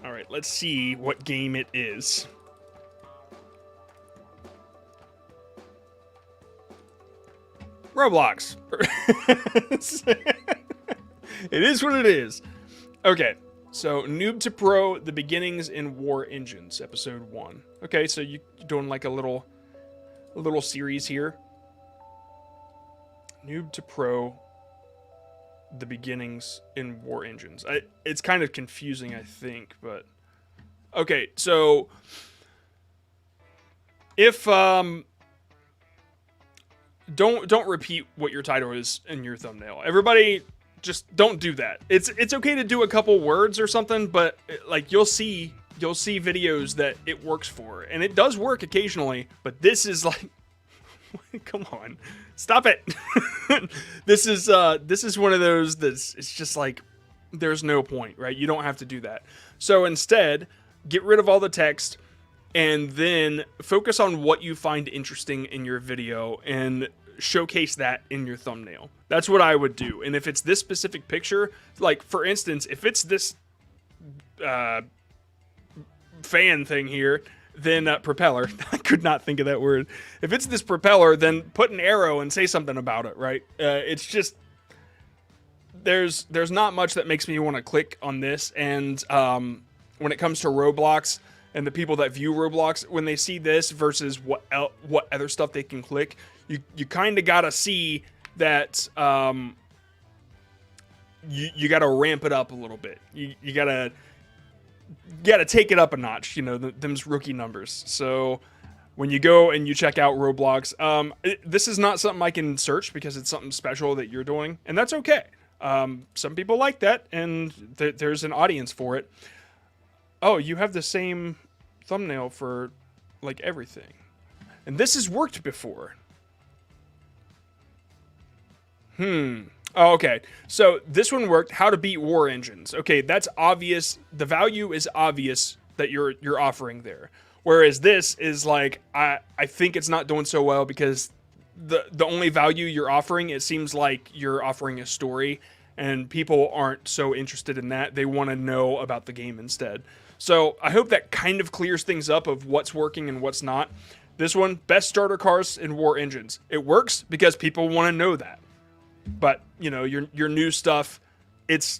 All right, let's see what game it is. Roblox. It is what it is. Okay, so Noob to Pro, The Beginnings in War Engines, Episode 1. Okay, so you're doing like a little series here. Noob to Pro, The Beginnings in War Engines. It's kind of confusing, I think, but... Okay, so... If, Don't repeat what your title is in your thumbnail. Everybody, just don't do that. It's okay to do a couple words or something, but like you'll see videos that it works for, and it does work occasionally. But this is like, come on, stop it. This is one of those that's it's just like there's no point, right? You don't have to do that. So instead, get rid of all the text. And then focus on what you find interesting in your video and showcase that in your thumbnail. That's what I would do. And if it's this specific picture, like for instance, if it's this fan thing here, then propeller, I could not think of that word. If it's this propeller, then put an arrow and say something about it, right? It's just, there's not much that makes me want to click on this. And when it comes to Roblox, and the people that view Roblox, when they see this versus what other stuff they can click, you kind of gotta see that you gotta ramp it up a little bit. You gotta take it up a notch. You know, them's rookie numbers. So when you go and you check out Roblox, this is not something I can search because it's something special that you're doing, and that's okay. Some people like that, and there's an audience for it. Oh, you have the same thumbnail for, like, everything. And this has worked before. Oh, okay. So, this one worked. How to beat war engines. Okay, that's obvious. The value is obvious that you're offering there. Whereas this is, like, I think it's not doing so well because the only value you're offering, it seems like you're offering a story. And people aren't so interested in that. They want to know about the game instead. So I hope that kind of clears things up of what's working and what's not. This one, best starter cars in war engines. It works because people want to know that. But, you know, your new stuff, it's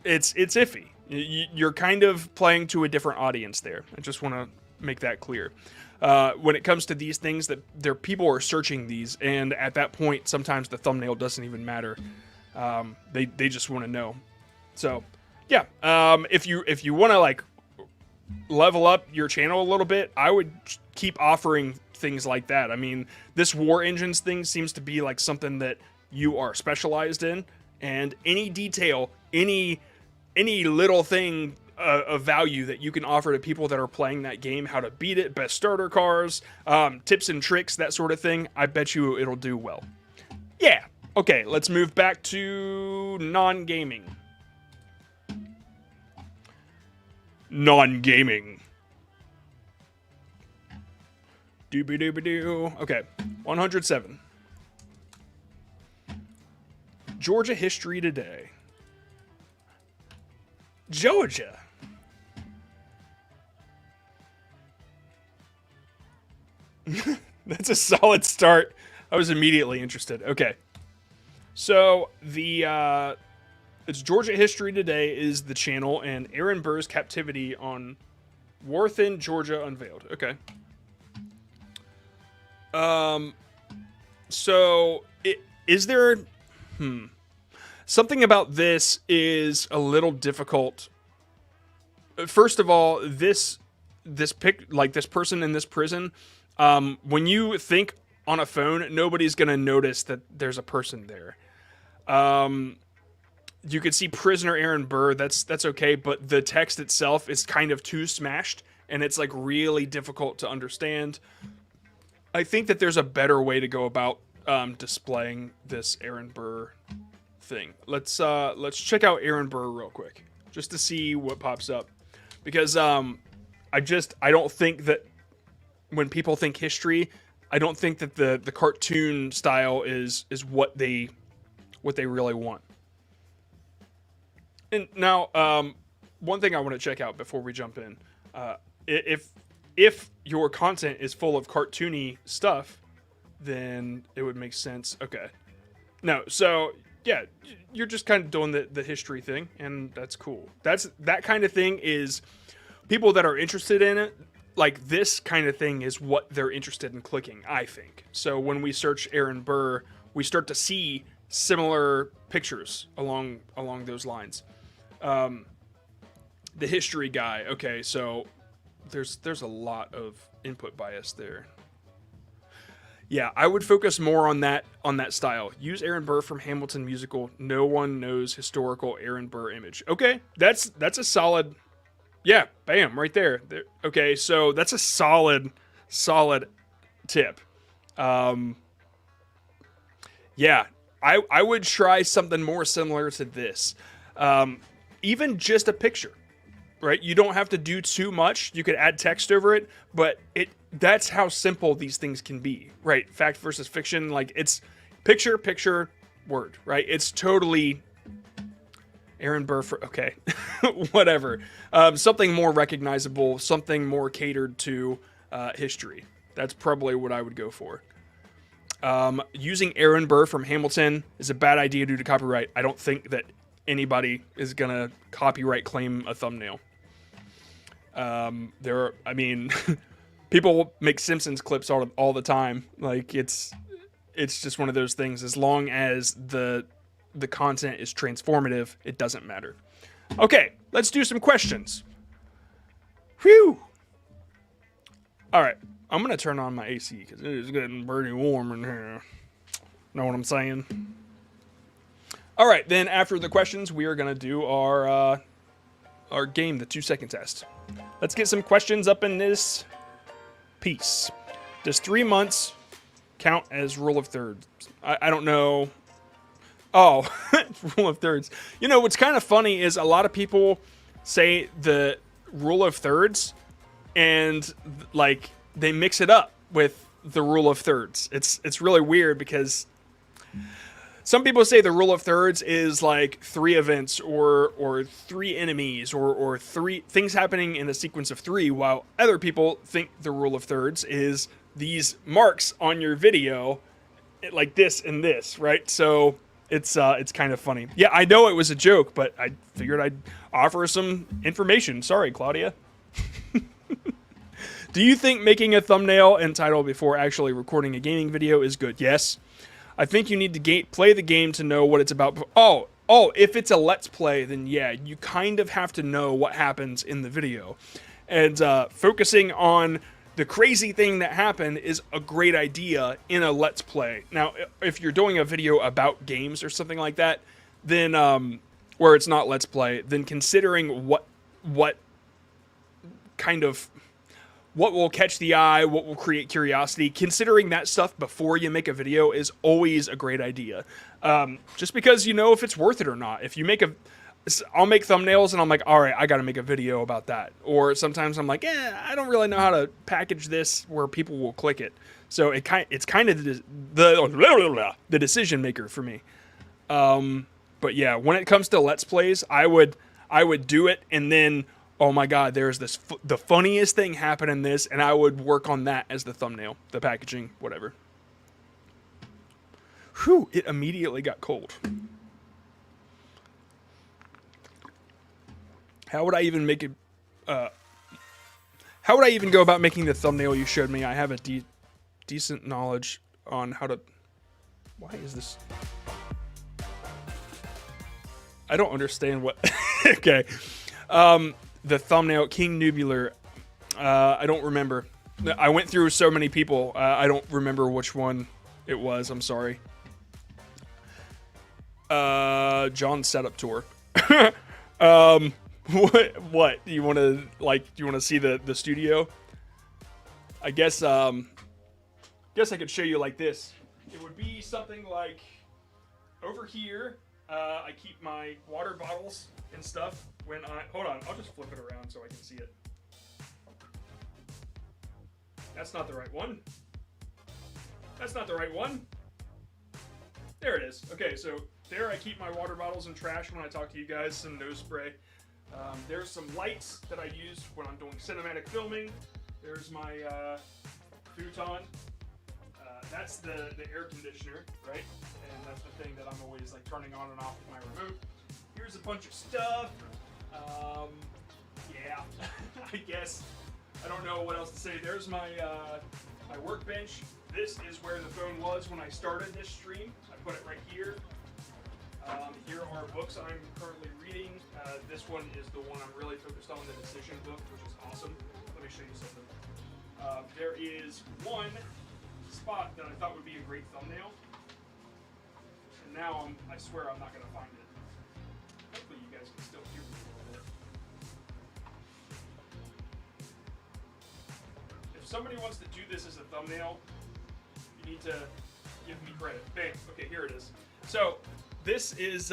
iffy. You're kind of playing to a different audience there. I just want to make that clear. When it comes to these things, that people are searching these, and at that point, sometimes the thumbnail doesn't even matter. They just want to know. So yeah, if you want to like level up your channel a little bit, I would keep offering things like that. I mean, this war engines thing seems to be like something that you are specialized in, and any detail, any little thing of value that you can offer to people that are playing that game, how to beat it, best starter cars, tips and tricks, that sort of thing, I bet you it'll do well. Yeah. Okay, let's move back to non-gaming. Non-gaming. Doobie-doobie-doo. Okay, 107. Georgia history today. Georgia. That's a solid start. I was immediately interested. Okay. So it's Georgia History Today is the channel, and Aaron Burr's captivity on Warthen, Georgia unveiled. Okay. So is there something about this is a little difficult. First of all, this person in this prison, when you think on a phone, nobody's gonna notice that there's a person there. You could see prisoner Aaron Burr. That's okay, but the text itself is kind of too smashed, and it's like really difficult to understand. I think that there's a better way to go about displaying this Aaron Burr thing. Let's check out Aaron Burr real quick just to see what pops up, because I don't think that when people think history, I don't think that the cartoon style is what they really want. And now, one thing I want to check out before we jump in, if your content is full of cartoony stuff, then it would make sense. Okay. No, so yeah, you're just kind of doing the history thing, and that's cool. That kind of thing is people that are interested in it. Like this kind of thing is what they're interested in clicking, I think. So when we search Aaron Burr, we start to see similar pictures along those lines. The history guy. Okay, so there's a lot of input bias there. Yeah, I would focus more on that style. Use Aaron Burr from Hamilton musical. No one knows historical Aaron Burr image. Okay, that's a solid. Yeah, bam, right there. Okay, so that's a solid tip. Yeah, I would try something more similar to this. Even just a picture, right? You don't have to do too much. You could add text over it, but that's how simple these things can be, right? Fact versus fiction, like it's picture, word, right? It's totally Aaron Burr for, okay, whatever. Something more recognizable, something more catered to history. That's probably what I would go for. Using Aaron Burr from Hamilton is a bad idea due to copyright. I don't think that anybody is going to copyright claim a thumbnail. People make Simpsons clips all the time. Like it's just one of those things. As long as the content is transformative, it doesn't matter. Okay, let's do some questions. Whew. All right, I'm gonna turn on my AC because it is getting pretty warm in here. Know what I'm saying? All right, then after the questions, we are gonna do our game, the 2-second test. Let's get some questions up in this piece. Does 3 months count as rule of thirds? I don't know. Oh, rule of thirds. You know, what's kind of funny is a lot of people say the rule of thirds and like they mix it up with the rule of thirds. It's really weird because some people say the rule of thirds is like 3 events or 3 enemies or 3 things happening in a sequence of 3, while other people think the rule of thirds is these marks on your video like this and this, right? So it's kind of funny. Yeah, I know it was a joke, but I figured I'd offer some information. Sorry, Claudia. Do you think making a thumbnail and title before actually recording a gaming video is good? Yes. I think you need to play the game to know what it's about. Oh, if it's a Let's Play, then yeah, you kind of have to know what happens in the video. And focusing on the crazy thing that happened is a great idea in a Let's Play. Now, if you're doing a video about games or something like that, then where it's not Let's Play, then considering what kind of what will catch the eye, what will create curiosity, considering that stuff before you make a video is always a great idea. Just because you know if it's worth it or not. If you make I'll make thumbnails and I'm like, all right, I got to make a video about that. Or sometimes I'm like, I don't really know how to package this where people will click it. So it's kind of the decision maker for me. But yeah, when it comes to Let's Plays, I would do it and then, oh my God, there's the funniest thing happened in this, and I would work on that as the thumbnail, the packaging, whatever. Whew, it immediately got cold. How would I even make it? How would I even go about making the thumbnail you showed me? I have a decent knowledge on how to. Why is this? I don't understand what. Okay, the thumbnail, King Noobular. I don't remember. I went through so many people. I don't remember which one it was. I'm sorry. John's setup tour. What you want to like? Do you want to see the studio? I guess I could show you like this. It would be something like over here. I keep my water bottles and stuff. When hold on, I'll just flip it around so I can see it. That's not the right one. That's not the right one. There it is. Okay, so there I keep my water bottles and trash when I talk to you guys. Some nose spray. There's some lights that I use when I'm doing cinematic filming. There's my futon. that's the air conditioner, right? And that's the thing that I'm always like turning on and off with my remote. Here's a bunch of stuff. Yeah, I guess I don't know what else to say. There's my my workbench. This is where the phone was when I started this stream. I put it right here. Here are books I'm currently reading. This one is the one I'm really focused on, the decision book, which is awesome. Let me show you something. There is one spot that I thought would be a great thumbnail, and now I swear I'm not going to find it. Hopefully you guys can still hear me a little bit. If somebody wants to do this as a thumbnail, you need to give me credit. Bam. Okay, here it is. So this is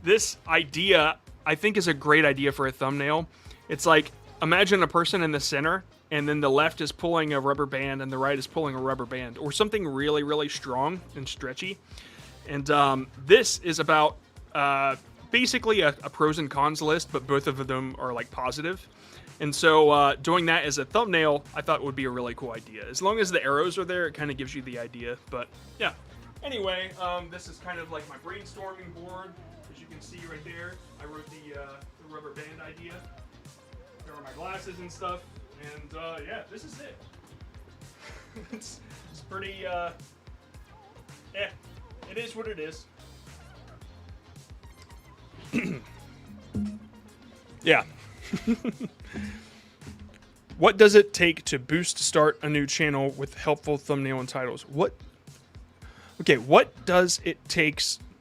this idea I think is a great idea for a thumbnail. It's like, imagine a person in the center, and then the left is pulling a rubber band and the right is pulling a rubber band, or something really, really strong and stretchy. And this is about basically a pros and cons list, but both of them are like positive. And so doing that as a thumbnail, I thought would be a really cool idea. As long as the arrows are there, it kind of gives you the idea. But yeah. Anyway, this is kind of like my brainstorming board. As you can see right there, I wrote the rubber band idea. There are my glasses and stuff. And yeah, this is it. it's pretty, yeah, it is what it is. Yeah. What does it take to boost start a new channel with helpful thumbnail and titles? What does it take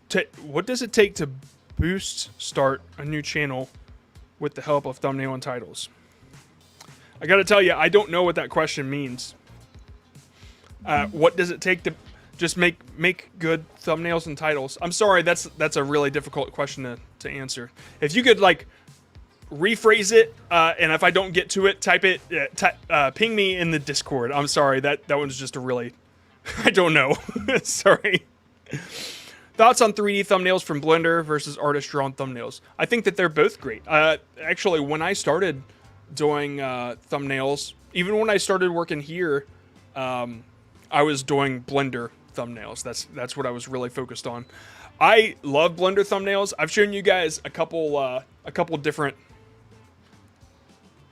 to boost start a new channel with the help of thumbnail and titles? I got to tell you, I don't know what that question means. What does it take to just make good thumbnails and titles? I'm sorry, that's a really difficult question to answer. If you could like rephrase it, and if I don't get to it, type it, ping me in the Discord. I'm sorry, that one's just a really, I don't know. Sorry. Thoughts on 3D thumbnails from Blender versus artist-drawn thumbnails? I think that they're both great. Actually, when I started doing thumbnails, even when I started working here, I was doing Blender thumbnails. That's what I was really focused on. I love Blender thumbnails. I've shown you guys a couple different.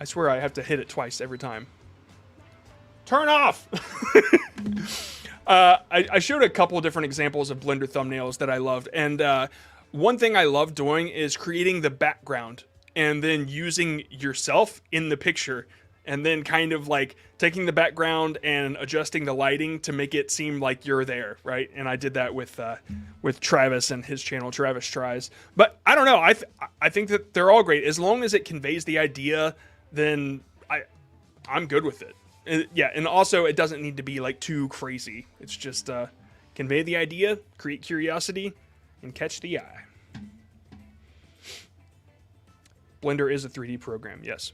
I swear I have to hit it twice every time. Turn off. I showed a couple different examples of Blender thumbnails that I loved, and one thing I love doing is creating the background and then using yourself in the picture, and then kind of like taking the background and adjusting the lighting to make it seem like you're there, right? And I did that with Travis and his channel, Travis Tries. But I don't know. I think that they're all great as long as it conveys the idea. Then I'm good with it. Yeah, and also it doesn't need to be like too crazy. It's just convey the idea, create curiosity, and catch the eye. Blender is a 3D program, yes.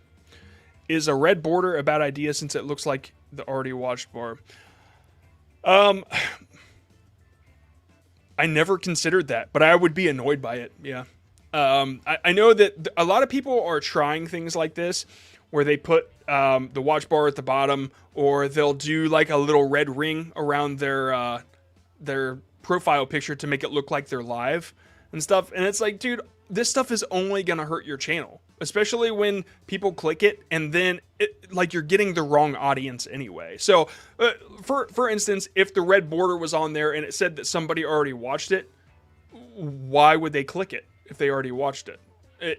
Is a red border a bad idea since it looks like the already watched bar? I never considered that, but I would be annoyed by it, yeah. I know that a lot of people are trying things like this, where they put the watch bar at the bottom, or they'll do like a little red ring around their profile picture to make it look like they're live and stuff. And it's like, dude, this stuff is only gonna hurt your channel, especially when people click it and then like you're getting the wrong audience anyway. So for instance, if the red border was on there and it said that somebody already watched it, why would they click it if they already watched it?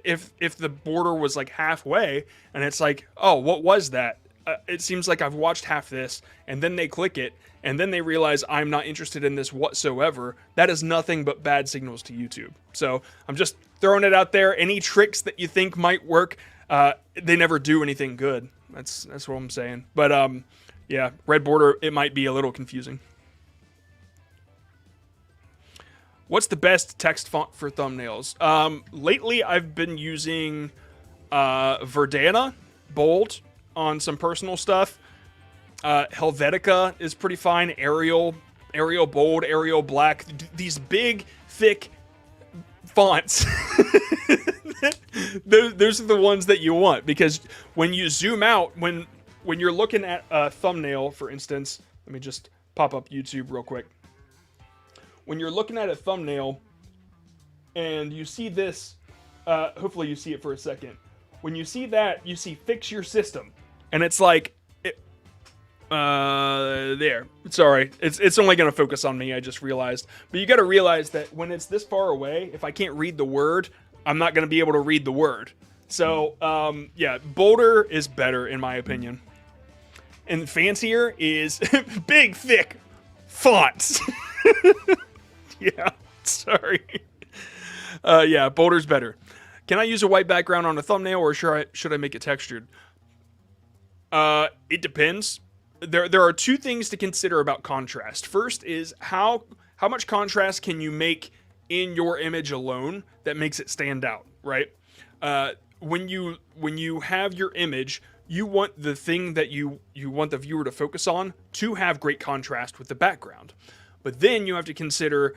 If the border was like halfway and it's like, oh, what was that? It seems like I've watched half this, and then they click it and then they realize I'm not interested in this whatsoever. That is nothing but bad signals to YouTube. So I'm just throwing it out there. Any tricks that you think might work, they never do anything good. That's what I'm saying. But yeah, red border, it might be a little confusing. What's the best text font for thumbnails? Lately, I've been using Verdana Bold on some personal stuff. Helvetica is pretty fine. Arial Bold, Arial Black. These big, thick fonts. Those are the ones that you want, because when you zoom out, when you're looking at a thumbnail, for instance, let me just pop up YouTube real quick. When you're looking at a thumbnail and you see this, hopefully you see it for a second. When you see that, you see fix your system. And it's like, there. Sorry. It's only going to focus on me, I just realized. But you got to realize that when it's this far away, if I can't read the word, I'm not going to be able to read the word. So, yeah, bolder is better in my opinion. And fancier is big, thick fonts. Yeah, sorry. Yeah, bolder's better. Can I use a white background on a thumbnail, or should I make it textured? It depends. There are two things to consider about contrast. First is how much contrast can you make in your image alone that makes it stand out, right? When you have your image, you want the thing that you want the viewer to focus on to have great contrast with the background. But then you have to consider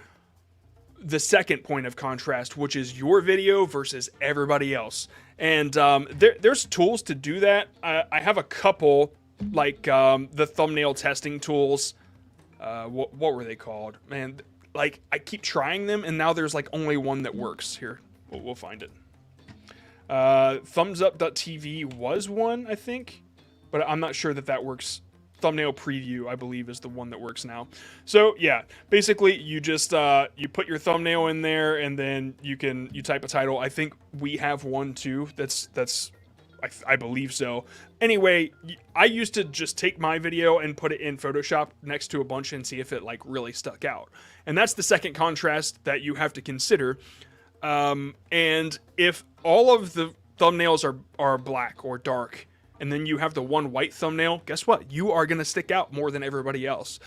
the second point of contrast, which is your video versus everybody else. And there's tools to do that. I have a couple, like the thumbnail testing tools. What were they called? Man, like I keep trying them, and now there's like only one that works. Here, we'll find it. ThumbsUp.tv was one, I think, but I'm not sure that works. Thumbnail Preview, I believe, is the one that works now. So yeah, basically you just you put your thumbnail in there, and then you type a title. I think we have one too. I believe so. Anyway, I used to just take my video and put it in Photoshop next to a bunch and see if it like really stuck out. And that's the second contrast that you have to consider. And if all of the thumbnails are black or dark, and then you have the one white thumbnail, guess what? You are going to stick out more than everybody else.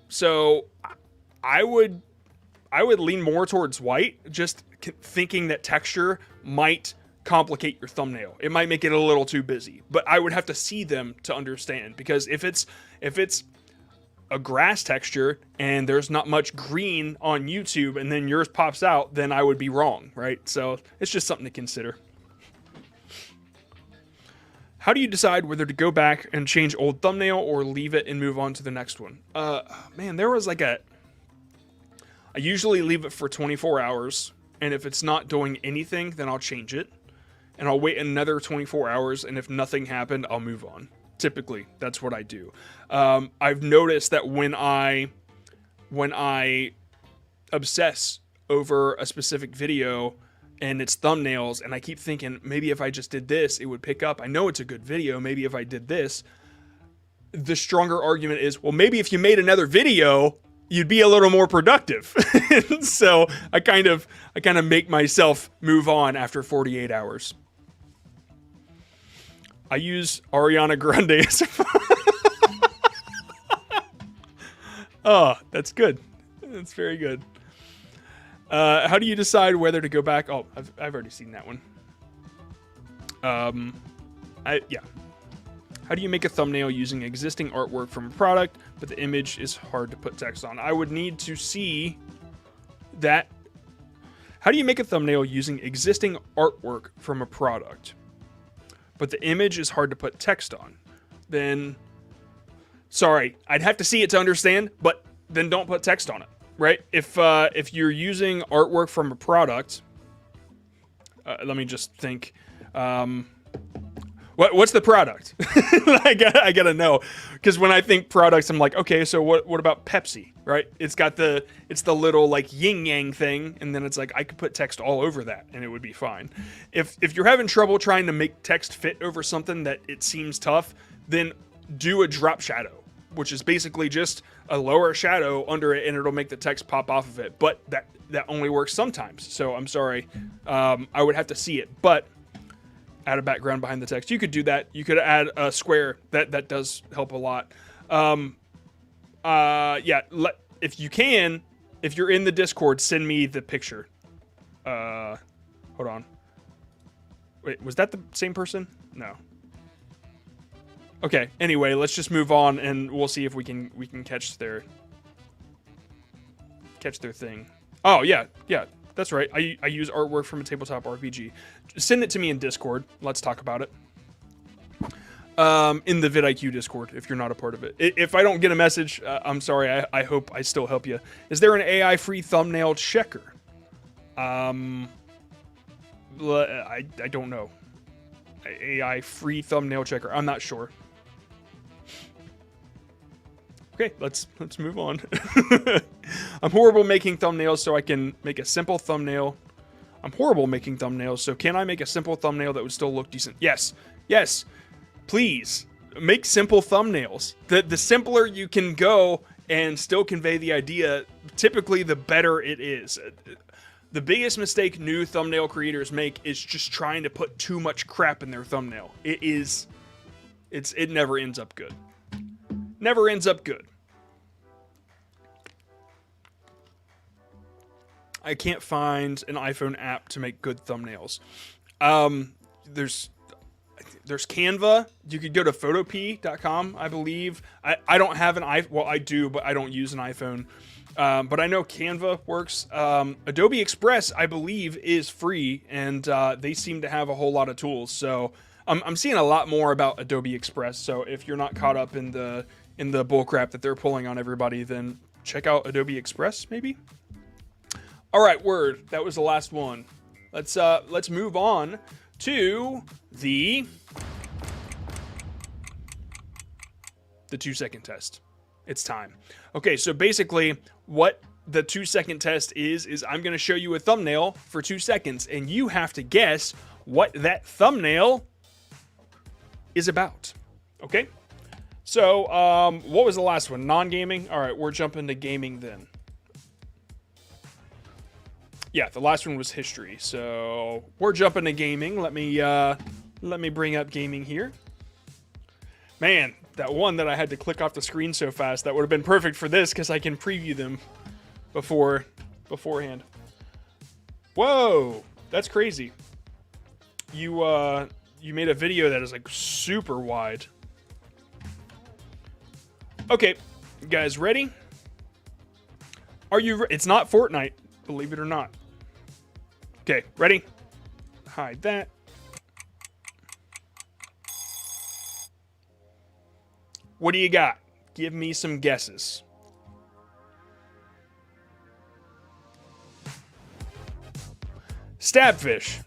So I would lean more towards white, just thinking that texture might complicate your thumbnail. It might make it a little too busy, but I would have to see them to understand, because if it's a grass texture and there's not much green on YouTube and then yours pops out, then I would be wrong, right? So it's just something to consider. How do you decide whether to go back and change old thumbnail or leave it and move on to the next one? Man, there was like I usually leave it for 24 hours, and if it's not doing anything, then I'll change it. And I'll wait another 24 hours, and if nothing happened, I'll move on. Typically, that's what I do. I've noticed that when I obsess over a specific video and its thumbnails, and I keep thinking, maybe if I just did this, it would pick up. I know it's a good video. Maybe if I did this, the stronger argument is, well, maybe if you made another video, you'd be a little more productive. So I kind of make myself move on after 48 hours. I use Ariana Grande as Oh, that's good. That's very good. How do you decide whether to go back? Oh, I've already seen that one. Yeah. How do you make a thumbnail using existing artwork from a product, but the image is hard to put text on? I would need to see that. How do you make a thumbnail using existing artwork from a product, but the image is hard to put text on? Then, sorry, I'd have to see it to understand, but then don't put text on it, right? If you're using artwork from a product, let me just think. What's the product? I gotta know, because when I think products, I'm like, okay, so what about Pepsi, right? It's the little like yin yang thing, and then it's like I could put text all over that and it would be fine. If you're having trouble trying to make text fit over something that it seems tough, then do a drop shadow, which is basically just a lower shadow under it, and it'll make the text pop off of it. But that only works sometimes. So I'm sorry, I would have to see it, but add a background behind the text. You could do that. You could add a square. That does help a lot. Yeah, if you can, if you're in the Discord, send me the picture. Hold on. Wait, was that the same person? No. Okay, anyway, let's just move on, and we'll see if we can catch their thing. Oh, yeah, that's right. I use artwork from a tabletop RPG. Send it to me in Discord. Let's talk about it. In the vidIQ Discord, if you're not a part of it. If I don't get a message, I'm sorry. I hope I still help you. Is there an AI-free thumbnail checker? I don't know. AI-free thumbnail checker. I'm not sure. Okay, let's move on. I'm horrible making thumbnails, so I can make a simple thumbnail. I'm horrible making thumbnails, so can I make a simple thumbnail that would still look decent? Yes. Yes. Please make simple thumbnails. The simpler you can go and still convey the idea, typically the better it is. The biggest mistake new thumbnail creators make is just trying to put too much crap in their thumbnail. It never ends up good. Never ends up good. I can't find an iPhone app to make good thumbnails. There's Canva. You could go to photopea.com, I believe. I don't have an iPhone. Well, I do, but I don't use an iPhone. But I know Canva works. Adobe Express, I believe, is free, and they seem to have a whole lot of tools. So I'm seeing a lot more about Adobe Express. So if you're not caught up in the bullcrap that they're pulling on everybody, then check out Adobe Express, maybe. All right, word. That was the last one. Let's move on to the 2-second test. It's time. Okay, so basically what the 2-second test is I'm going to show you a thumbnail for 2 seconds, and you have to guess what that thumbnail is about. Okay? So, what was the last one? Non-gaming? All right, we're jumping to gaming then. Yeah, the last one was history. So, we're jumping to gaming. Let me bring up gaming here. Man, that one that I had to click off the screen so fast, that would have been perfect for this because I can preview them beforehand. Whoa, that's crazy. You made a video that is like super wide. Okay, you guys ready? Are you? It's not Fortnite, believe it or not. Okay, ready? Hide that. What do you got? Give me some guesses. Stabfish.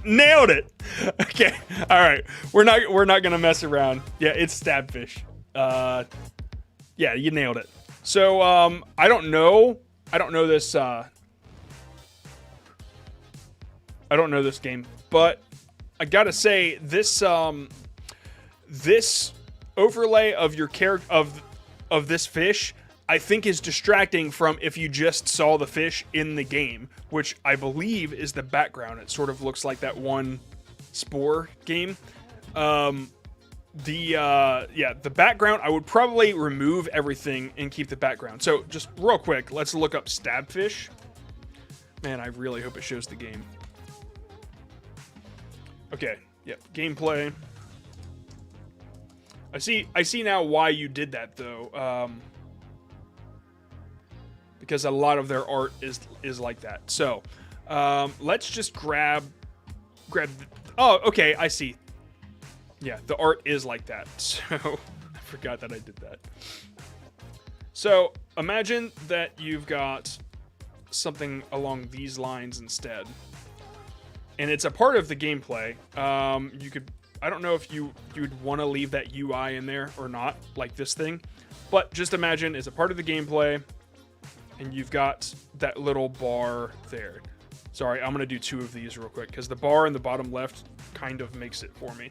Nailed it. Okay. All right. We're not gonna mess around. Yeah, it's Stabfish. Yeah, you nailed it. So I don't know this. I don't know this game, but I gotta say this. This overlay of your character of this fish, I think, is distracting from if you just saw the fish in the game, which I believe is the background. It sort of looks like that one Spore game. The background, I would probably remove everything and keep the background. So just real quick, let's look up Stabfish. Man, I really hope it shows the game. Okay, yep, gameplay. I see now why you did that though. Because a lot of their art is like that. So, let's just grab. Oh, okay, I see. Yeah, the art is like that. So I forgot that I did that. So imagine that you've got something along these lines instead, and it's a part of the gameplay. You could. I don't know if you would want to leave that UI in there or not, like this thing, but just imagine it's a part of the gameplay, and you've got that little bar there. Sorry, I'm going to do 2 of these real quick, because the bar in the bottom left kind of makes it for me.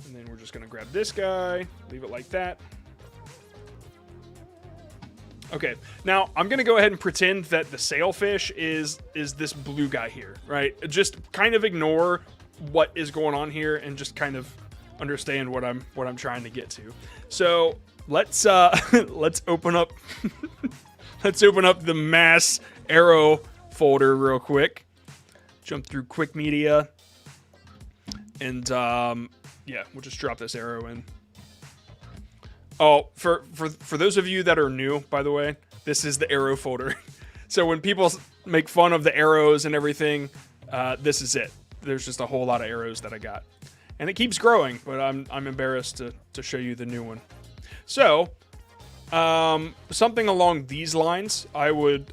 And then we're just going to grab this guy, leave it like that. Okay, now I'm going to go ahead and pretend that the sailfish is this blue guy here, right? Just kind of ignore what is going on here and just kind of understand what I'm trying to get to. So let's open up let's open up the mass arrow folder real quick. Jump through quick media, and yeah, we'll just drop this arrow in. Oh, for those of you that are new, by the way, this is the arrow folder. So when people make fun of the arrows and everything, this is it. there's just a whole lot of arrows that I got. And it keeps growing, but I'm embarrassed to show you the new one. So, something along these lines I would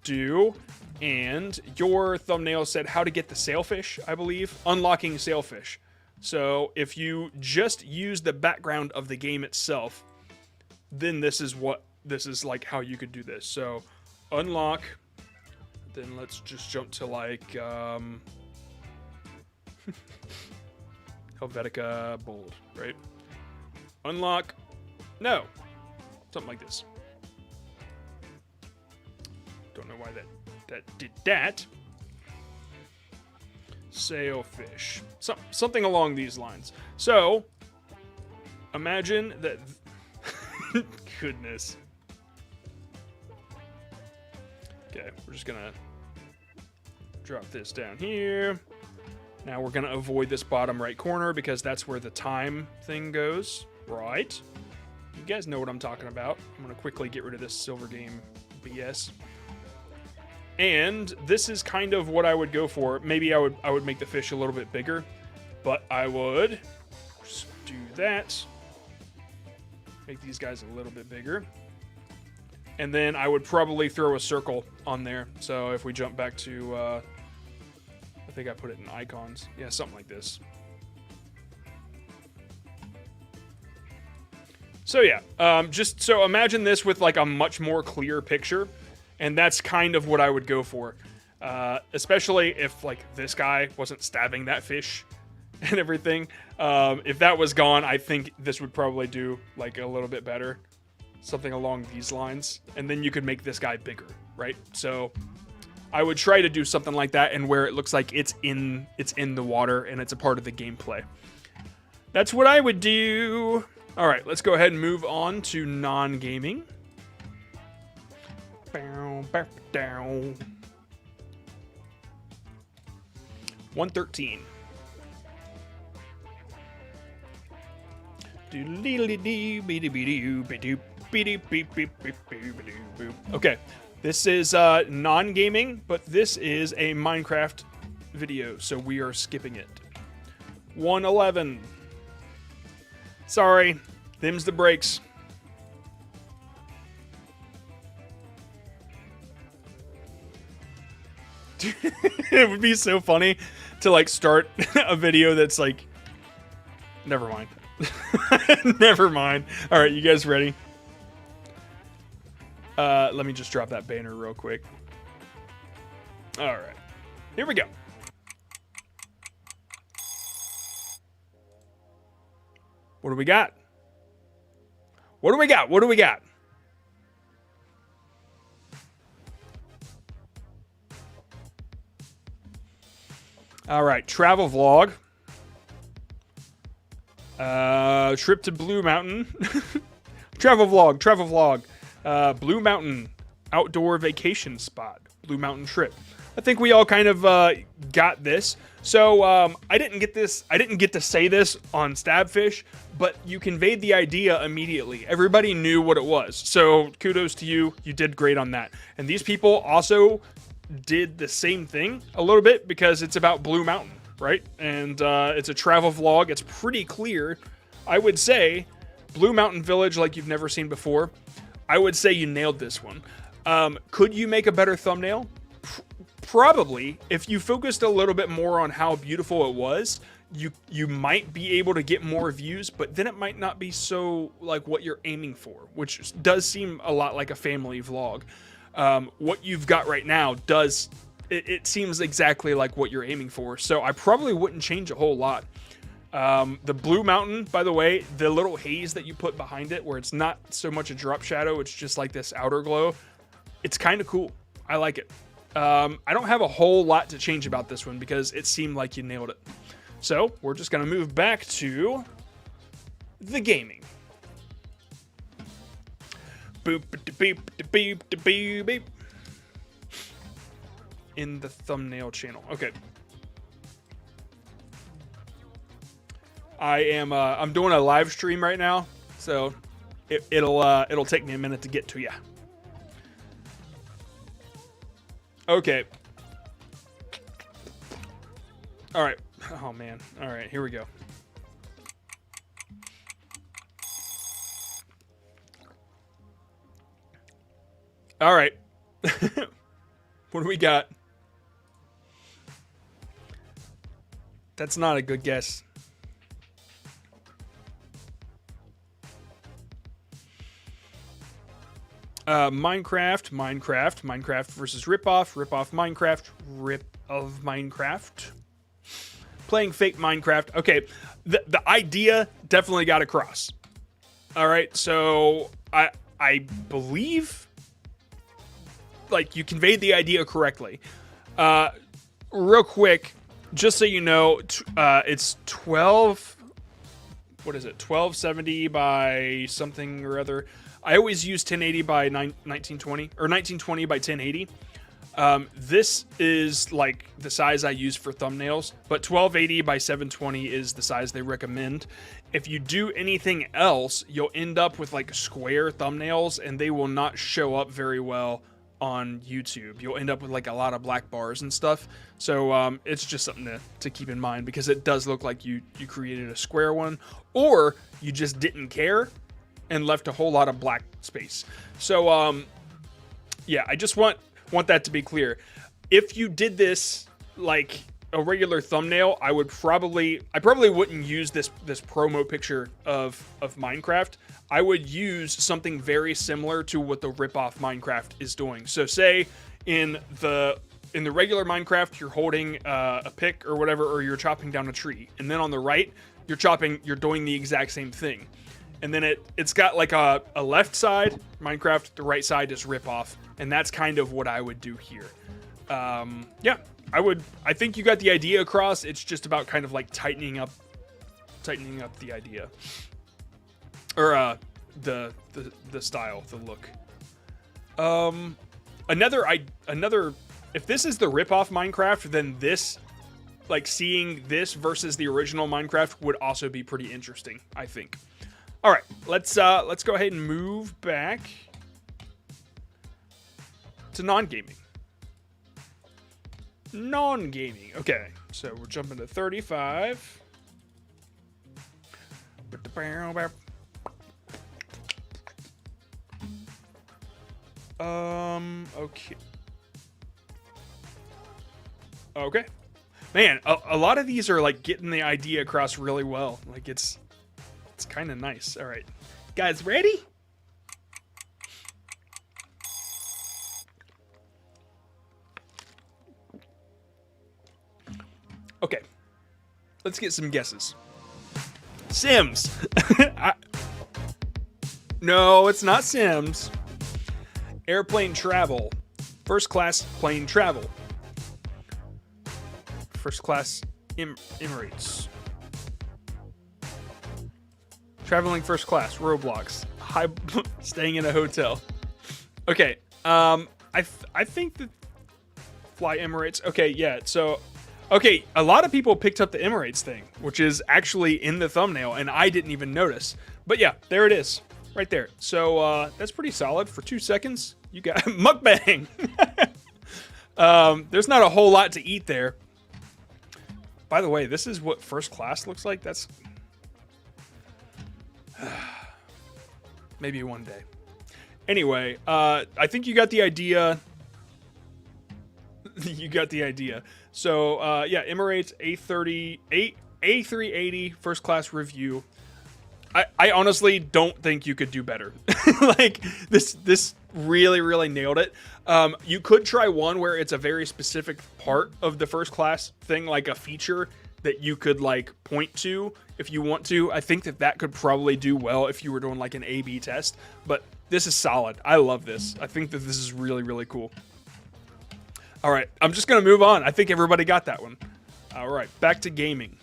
do. And your thumbnail said how to get the sailfish, I believe. Unlocking sailfish. So if you just use the background of the game itself, then this is like how you could do this. So unlock, then let's just jump to like Helvetica bold, right? Unlock, no, something like this. Don't know why that did that. Sailfish. Something along these lines. So, imagine that... Goodness. Okay, we're just gonna drop this down here. Now we're gonna avoid this bottom right corner because that's where the time thing goes. Right. You guys know what I'm talking about. I'm gonna quickly get rid of this silver game BS. And this is kind of what I would go for. Maybe I would make the fish a little bit bigger, but I would just do that. Make these guys a little bit bigger. And then I would probably throw a circle on there. So if we jump back to, I think I put it in icons. Yeah, something like this. So yeah, just so imagine this with like a much more clear picture. And that's kind of what I would go for. Especially if, like, this guy wasn't stabbing that fish and everything. If that was gone, I think this would probably do, like, a little bit better. Something along these lines. And then you could make this guy bigger, right? So, I would try to do something like that and where it looks like it's in the water and it's a part of the gameplay. That's what I would do. All right, let's go ahead and move on to non-gaming. 113. Okay, this is non-gaming, but this is a Minecraft video, so we are skipping it. 111. Sorry, them's the breaks. It would be so funny to like start a video that's like, never mind. Never mind. All right, you guys ready? Let me just drop that banner real quick. All right, here we go. What do we got? What do we got? What do we got? All right, travel vlog. Trip to Blue Mountain. Travel vlog. Blue Mountain outdoor vacation spot. Blue Mountain trip. I think we all kind of got this. So I didn't get to say this on Stabfish, but you conveyed the idea immediately. Everybody knew what it was. So kudos to you. You did great on that. And these people also did the same thing a little bit because it's about Blue Mountain, right? And it's a travel vlog. It's pretty clear. I would say Blue Mountain Village like you've never seen before. I would say you nailed this one. Could you make a better thumbnail? Probably. If you focused a little bit more on how beautiful it was, you might be able to get more views, but then it might not be so like what you're aiming for, which does seem a lot like a family vlog. What you've got right now does, it seems exactly like what you're aiming for. So I probably wouldn't change a whole lot. The Blue Mountain, by the way, the little haze that you put behind it where it's not so much a drop shadow, it's just like this outer glow. It's kind of cool. I like it. I don't have a whole lot to change about this one because it seemed like you nailed it. So we're just going to move back to the gaming. Boop, beep, beep, beep, beep. In the thumbnail channel. Okay. I'm doing a live stream right now, so it'll take me a minute to get to you. Okay. All right. Oh, man. All right, here we go. All right. What do we got? That's not a good guess. Minecraft versus ripoff Minecraft, rip of Minecraft. Playing fake Minecraft. Okay, the idea definitely got across. All right, so I believe like you conveyed the idea correctly. Real quick, just so you know, it's 12. What is it? 1270 by something or other. I always use 1080 by 1920 or 1920 by 1080. This is like the size I use for thumbnails, but 1280 by 720 is the size they recommend. If you do anything else, you'll end up with like square thumbnails and they will not show up very well on YouTube. You'll end up with like a lot of black bars and stuff. So it's just something to keep in mind, because it does look like you created a square one, or you just didn't care and left a whole lot of black space. So yeah, I just want that to be clear. If you did this like a regular thumbnail, I probably wouldn't use this promo picture of Minecraft. I would use something very similar to what the ripoff Minecraft is doing. So say in the regular Minecraft, you're holding a pick or whatever, or you're chopping down a tree, and then on the right, you're doing the exact same thing. And then it's got like a left side Minecraft, the right side is ripoff, and that's kind of what I would do here. Yeah, I think you got the idea across. It's just about kind of like tightening up the idea, or the style, the look. Another. If this is the ripoff Minecraft, then this, like seeing this versus the original Minecraft, would also be pretty interesting, I think. All right, let's go ahead and move back to non-gaming. Non-gaming. Okay, so we're jumping to 35. Okay. Okay. Man, a lot of these are like getting the idea across really well. Like it's kind of nice. All right, guys, ready? Okay, let's get some guesses. Sims. No, it's not Sims. Airplane travel. First class plane travel. First class Emirates. Traveling first class, Roblox, staying in a hotel. Okay, I think that fly Emirates. Okay, yeah. So, okay, a lot of people picked up the Emirates thing, which is actually in the thumbnail, and I didn't even notice. But yeah, there it is, right there. So that's pretty solid for 2 seconds. You got mukbang. There's not a whole lot to eat there. By the way, this is what first class looks like. That's maybe one day. Anyway, I think you got the idea. You got the idea. So, yeah, Emirates A380 first class review. I honestly don't think you could do better. Like this really, really nailed it. You could try one where it's a very specific part of the first class thing, like a feature that you could like point to if you want to. I think that could probably do well if you were doing like an A/B test, but this is solid. I love this. I think that this is really, really cool. All right, I'm just going to move on. I think everybody got that one. All right, back to gaming.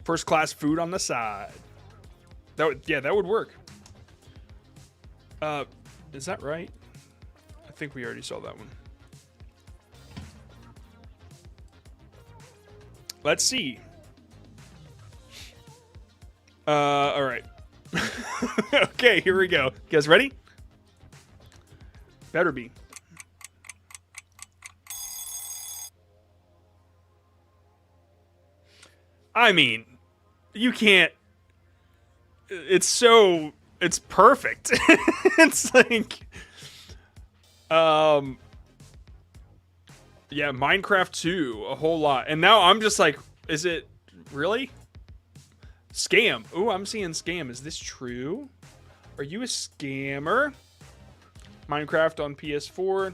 First class food on the side. That would work. Is that right? I think we already saw that one. Let's see. All right. Okay, here we go. You guys ready? Better be. I mean, you can't. It's perfect. It's like, yeah, Minecraft 2, a whole lot. And now I'm just like, is it really? Scam. Ooh, I'm seeing scam. Is this true? Are you a scammer? Minecraft on PS4.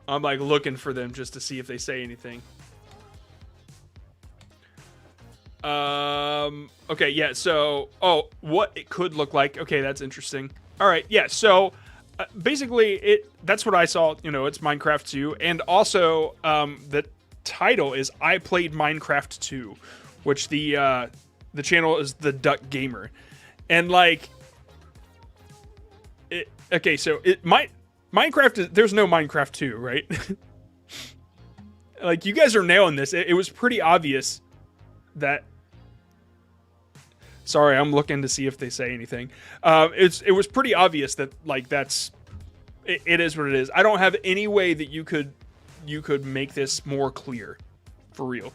I'm like looking for them just to see if they say anything. Okay, yeah, so, what it could look like. Okay, that's interesting. All right, yeah, so basically that's what I saw, you know, it's Minecraft 2, and also the title is I Played Minecraft 2, which the channel is the Duck Gamer. And like okay, so Minecraft there's no Minecraft 2, right? Like, you guys are nailing this. It was pretty obvious that. Sorry, I'm looking to see if they say anything. It was pretty obvious that, like, it is what it is. I don't have any way that you could make this more clear, for real.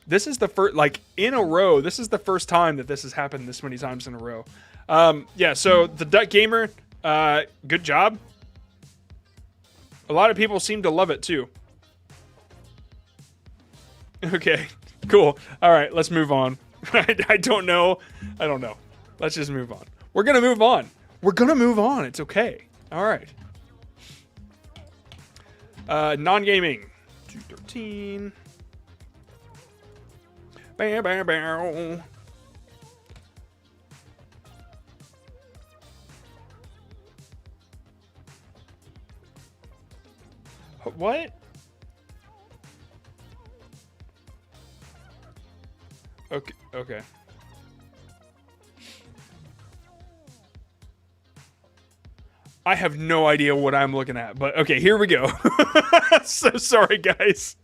This is the first, like, in a row. This is the first time that this has happened this many times in a row. Yeah. So the Duck Gamer, good job. A lot of people seem to love it too. Okay, cool. All right, let's move on. I don't know. Let's just move on. We're gonna move on. It's okay. All right. Non-gaming. 213. Bow, bow, bow. What? Okay. I have no idea what I'm looking at, but okay, here we go. So sorry, guys.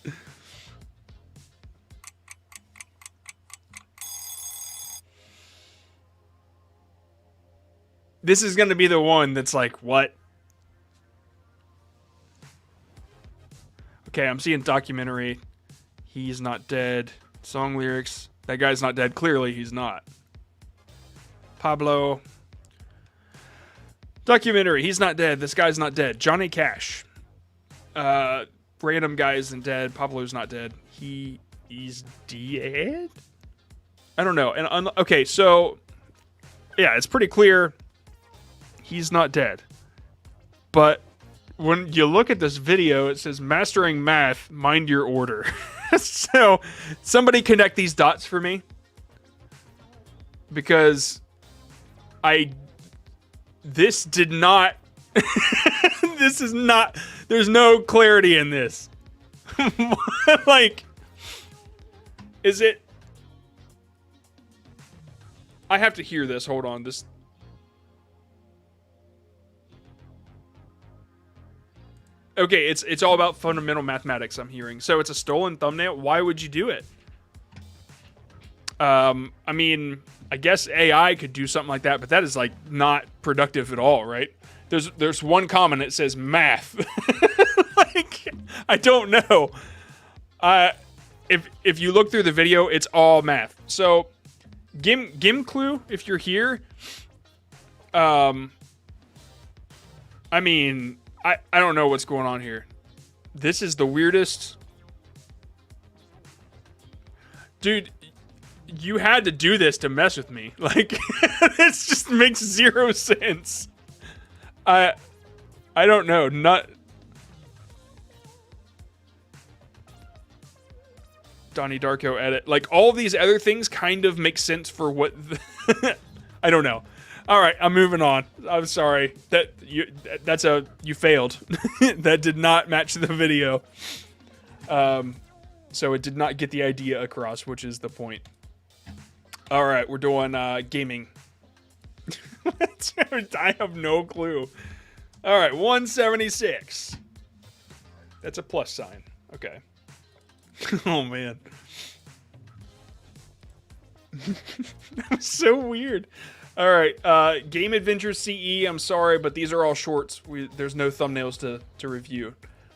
This is going to be the one that's like, what? Okay, I'm seeing documentary. He's not dead. Song lyrics. That guy's not dead. Clearly, he's not. Pablo. Documentary. He's not dead. This guy's not dead. Johnny Cash. Random guy isn't dead. Pablo's not dead. He's dead? I don't know. And okay, so yeah, it's pretty clear he's not dead. But when you look at this video, it says mastering math, mind your order. So somebody connect these dots for me, because this did not, this is not, there's no clarity in this. Like, is it, I have to hear this. Hold on. This. Okay, it's all about fundamental mathematics, I'm hearing. So it's a stolen thumbnail. Why would you do it? I mean, I guess AI could do something like that, but that is like not productive at all, right? There's one comment that says math. Like, I don't know. If you look through the video, it's all math. So Gimklu, if you're here, I mean, I don't know what's going on here. This is the weirdest. Dude, you had to do this to mess with me. Like, this just makes zero sense. I don't know. Not Donnie Darko edit. Like, all these other things kind of make sense for what I don't know. All right, I'm moving on. I'm sorry. You failed. That did not match the video. So it did not get the idea across, which is the point. All right, we're doing gaming. I have no clue. All right, 176. That's a plus sign. Okay. Oh man. That was so weird. All right, Game Adventure CE, I'm sorry, but these are all shorts. There's no thumbnails to review.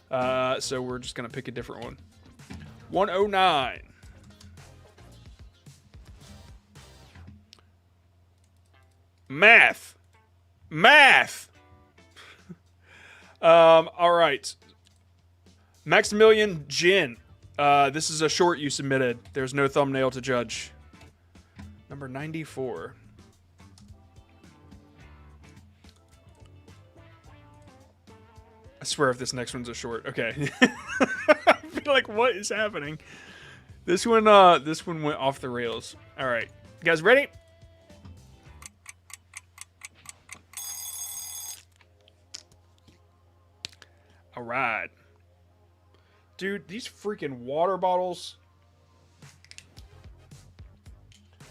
So we're just going to pick a different one. 109. Math. All right. Maximilian Jin. This is a short you submitted. There's no thumbnail to judge. Number 94. I swear if this next one's a short. Okay. I feel like, what is happening? This one went off the rails. All right. You guys ready? All right. Dude, these freaking water bottles,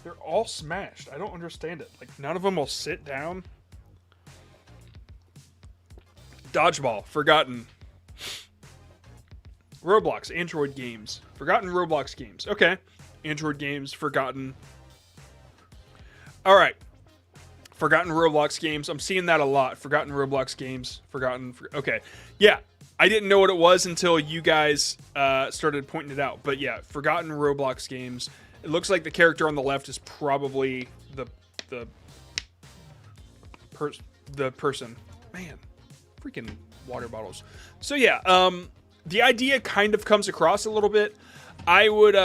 they're all smashed. I don't understand it. Like, none of them will sit down. Dodgeball, forgotten. Roblox, Android games. Forgotten Roblox games. Okay. Android games, forgotten. All right. Forgotten Roblox games. I'm seeing that a lot. Forgotten Roblox games. Forgotten. Okay. Yeah. I didn't know what it was until you guys started pointing it out. But yeah, forgotten Roblox games. It looks like the character on the left is probably the person. Man, freaking water bottles. So yeah, the idea kind of comes across a little bit. I would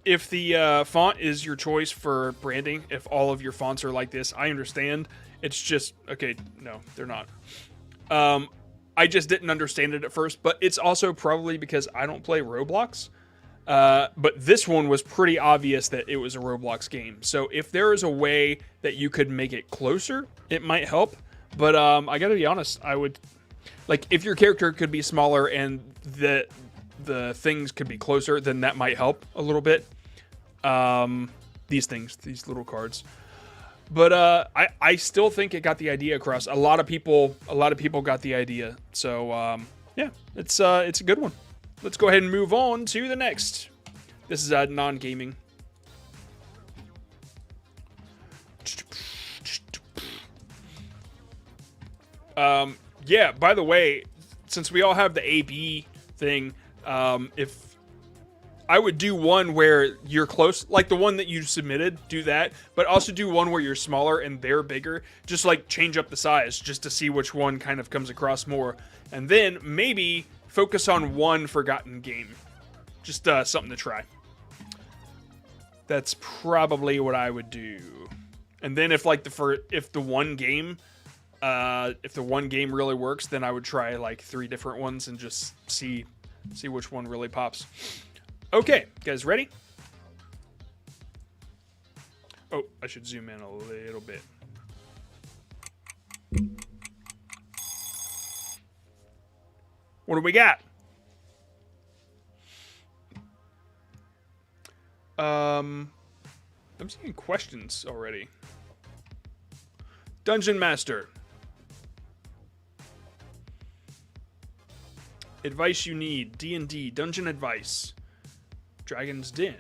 if the font is your choice for branding, if all of your fonts are like this, I understand. It's just okay. No, they're not. I just didn't understand it at first, but it's also probably because I don't play Roblox. But this one was pretty obvious that it was a Roblox game. So if there is a way that you could make it closer, it might help. But I gotta be honest, I would like if your character could be smaller and the things could be closer, then that might help a little bit. These things, these little cards. But I still think it got the idea across. A lot of people got the idea. So yeah, it's a good one. Let's go ahead and move on to the next. This is non-gaming. Yeah, by the way, since we all have the AB thing, if I would do one where you're close, like the one that you submitted, do that, but also do one where you're smaller and they're bigger, just like change up the size just to see which one kind of comes across more. And then maybe focus on one forgotten game. Just something to try. That's probably what I would do. And then if like if the one game really works, then I would try like 3 different ones and just see which one really pops. Okay, guys, ready? Oh, I should zoom in a little bit. What do we got? I'm seeing questions already. Dungeon Master. Advice you need. D&D. Dungeon advice. Dragon's Den.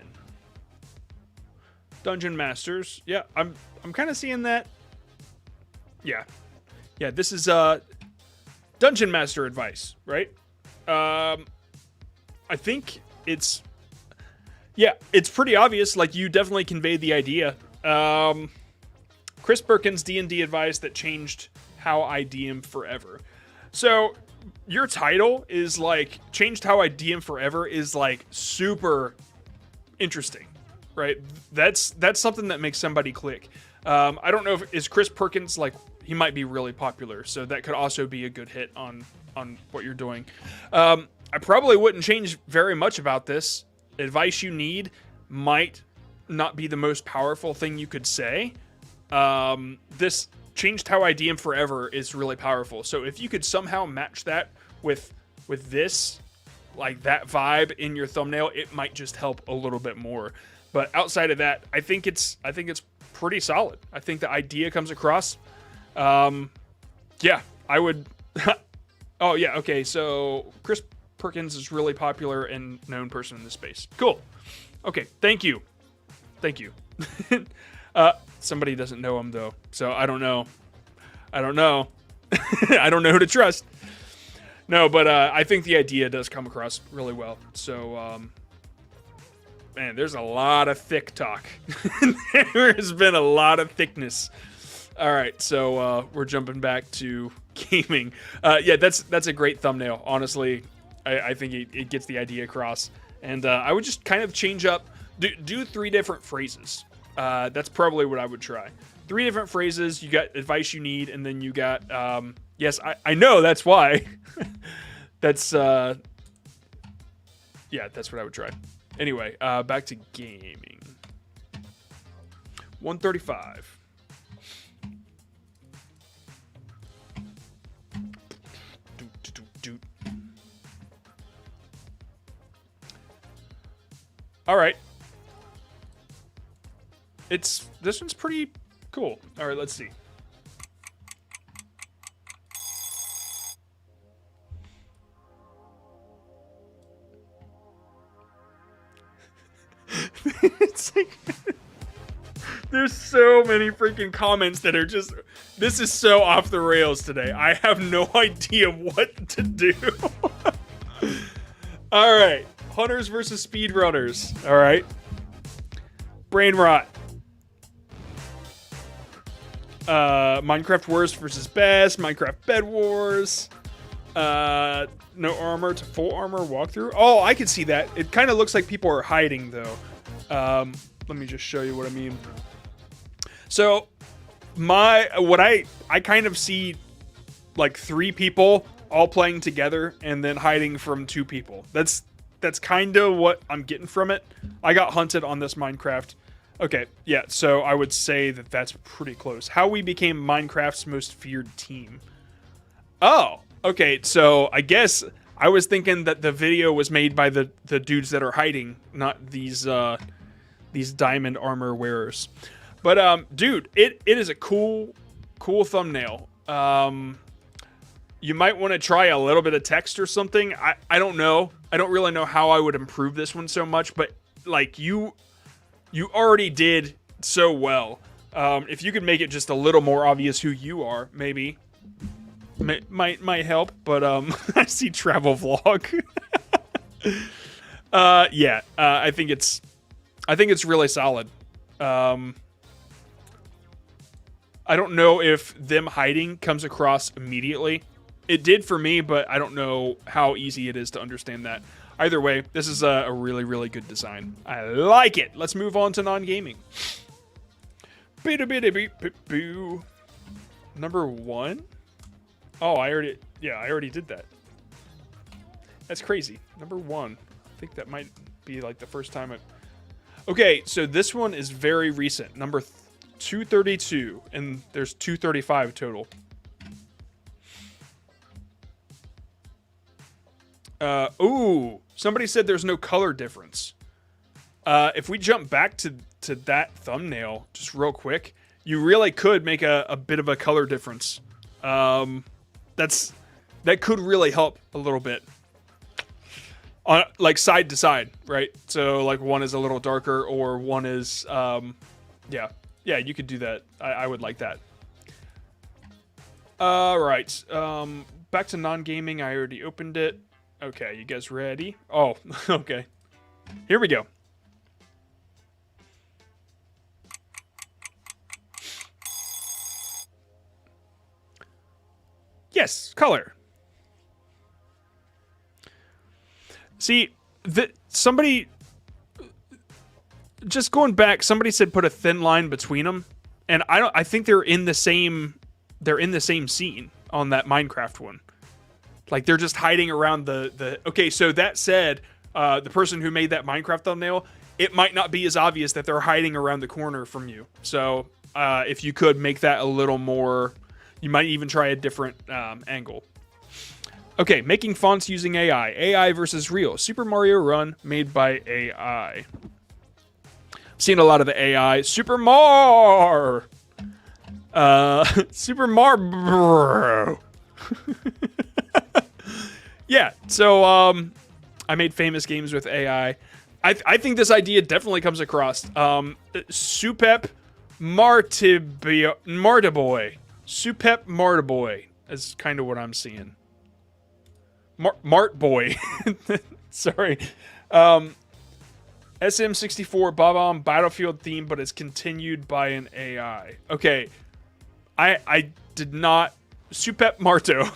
Dungeon Masters. Yeah, I'm kind of seeing that. Yeah. Yeah, this is Dungeon Master advice, right? I think it's pretty obvious. Like, you definitely conveyed the idea. Chris Perkins' D&D advice that changed how I DM forever. So your title is like changed how I DM forever is like super interesting, right? That's something that makes somebody click. I don't know if is Chris Perkins, like, he might be really popular, so that could also be a good hit on what you're doing. I probably wouldn't change very much about this. Advice you need might not be the most powerful thing you could say. This changed how I DM forever is really powerful. So if you could somehow match that with this, like that vibe in your thumbnail, it might just help a little bit more. But outside of that, I think it's pretty solid. I think the idea comes across. Yeah, I would. Oh yeah, okay. So Chris Perkins is really popular and known person in this space. Cool. Okay, thank you. Somebody doesn't know him though, so I don't know. I don't know who to trust. No, but I think the idea does come across really well. So Man, there's a lot of thick talk. There has been a lot of thickness. All right, so we're jumping back to gaming. Yeah, that's a great thumbnail. Honestly, I think it gets the idea across. And I would just kind of change up, do 3 different phrases. That's probably what I would try. 3 different phrases. You got advice you need, and then you got, yes, I know, that's why. That's, yeah, that's what I would try. Anyway, back to gaming. 135. All right. This one's pretty cool. All right, let's see. It's like there's so many freaking comments that are just, this is so off the rails today. I have no idea what to do. All right. Hunters versus speedrunners. All right. Brain rot. Minecraft worst versus best. Minecraft bed wars. No armor to full armor walkthrough. Oh, I can see that. It kind of looks like people are hiding though. Let me just show you what I mean. So what I kind of see like 3 people all playing together and then hiding from 2 people. That's kind of what I'm getting from it. I got hunted on this Minecraft. Okay, yeah, so I would say that that's pretty close. How we became Minecraft's most feared team. Oh, okay, so I guess I was thinking that the video was made by the dudes that are hiding, not these diamond armor wearers. But dude, it is a cool thumbnail. You might want to try a little bit of text or something. I don't know. I don't really know how I would improve this one so much, but like you already did so well. If you could make it just a little more obvious who you are, maybe might help. But I see travel vlog. Yeah, I think it's really solid. I don't know if them hiding comes across immediately. It did for me, but I don't know how easy it is to understand that. Either way, this is a really, really good design. I like it. Let's move on to non-gaming. Number 1? Oh, I already did that. That's crazy. Number 1. I think that might be like the first time Okay, so this one is very recent. Number 232, and there's 235 total. Ooh, somebody said there's no color difference. If we jump back to that thumbnail just real quick, you really could make a bit of a color difference. That could really help a little bit. Like side to side, right? So like one is a little darker or one is, yeah, you could do that. I would like that. All right. Back to non-gaming. I already opened it. Okay, you guys ready? Oh, okay. Here we go. Yes, color. See, somebody just going back, somebody said put a thin line between them, and I think they're in the same scene on that Minecraft one. Like they're just hiding around the okay, so that said, the person who made that Minecraft thumbnail, it might not be as obvious that they're hiding around the corner from you. So, if you could make that a little more, you might even try a different angle. Okay, making fonts using AI. AI versus real. Super Mario Run made by AI. I've seen a lot of the AI. Super Mar! Super Mar... Yeah, so I made famous games with AI. I think this idea definitely comes across. Supep Martaboy. Supep Martaboy is kind of what I'm seeing. Mart Boy. Sorry. SM64 Bob-omb Battlefield theme, but it's continued by an AI. Okay, I did not. Supep Marto.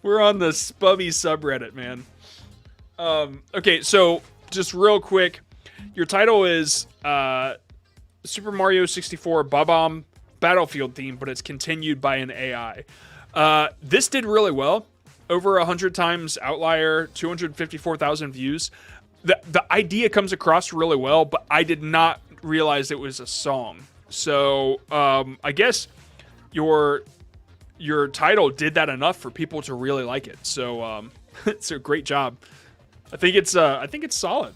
We're on the Spubby subreddit, man. Okay, so just real quick, your title is Super Mario 64 Bob-omb Battlefield theme, but it's continued by an AI. This did really well. Over 100 times outlier, 254,000 views. The idea comes across really well, but I did not realize it was a song. So I guess your title did that enough for people to really like it. So it's a great job. I think it's solid.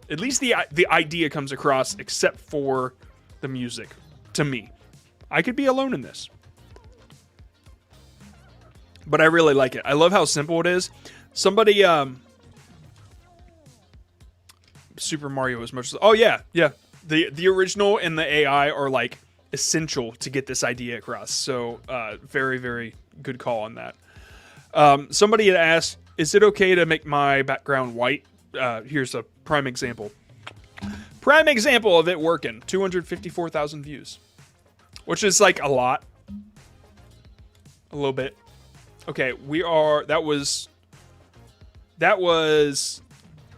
At least the idea comes across, except for the music. To me, I could be alone in this, but I really like it. I love how simple it is. Somebody Super Mario as much as yeah. The original and the AI are like essential to get this idea across. So very, very good call on that. Somebody had asked, is it okay to make my background white? Here's a prime example. Prime example of it working. 254,000 views. Which is like a lot. A little bit. Okay, that was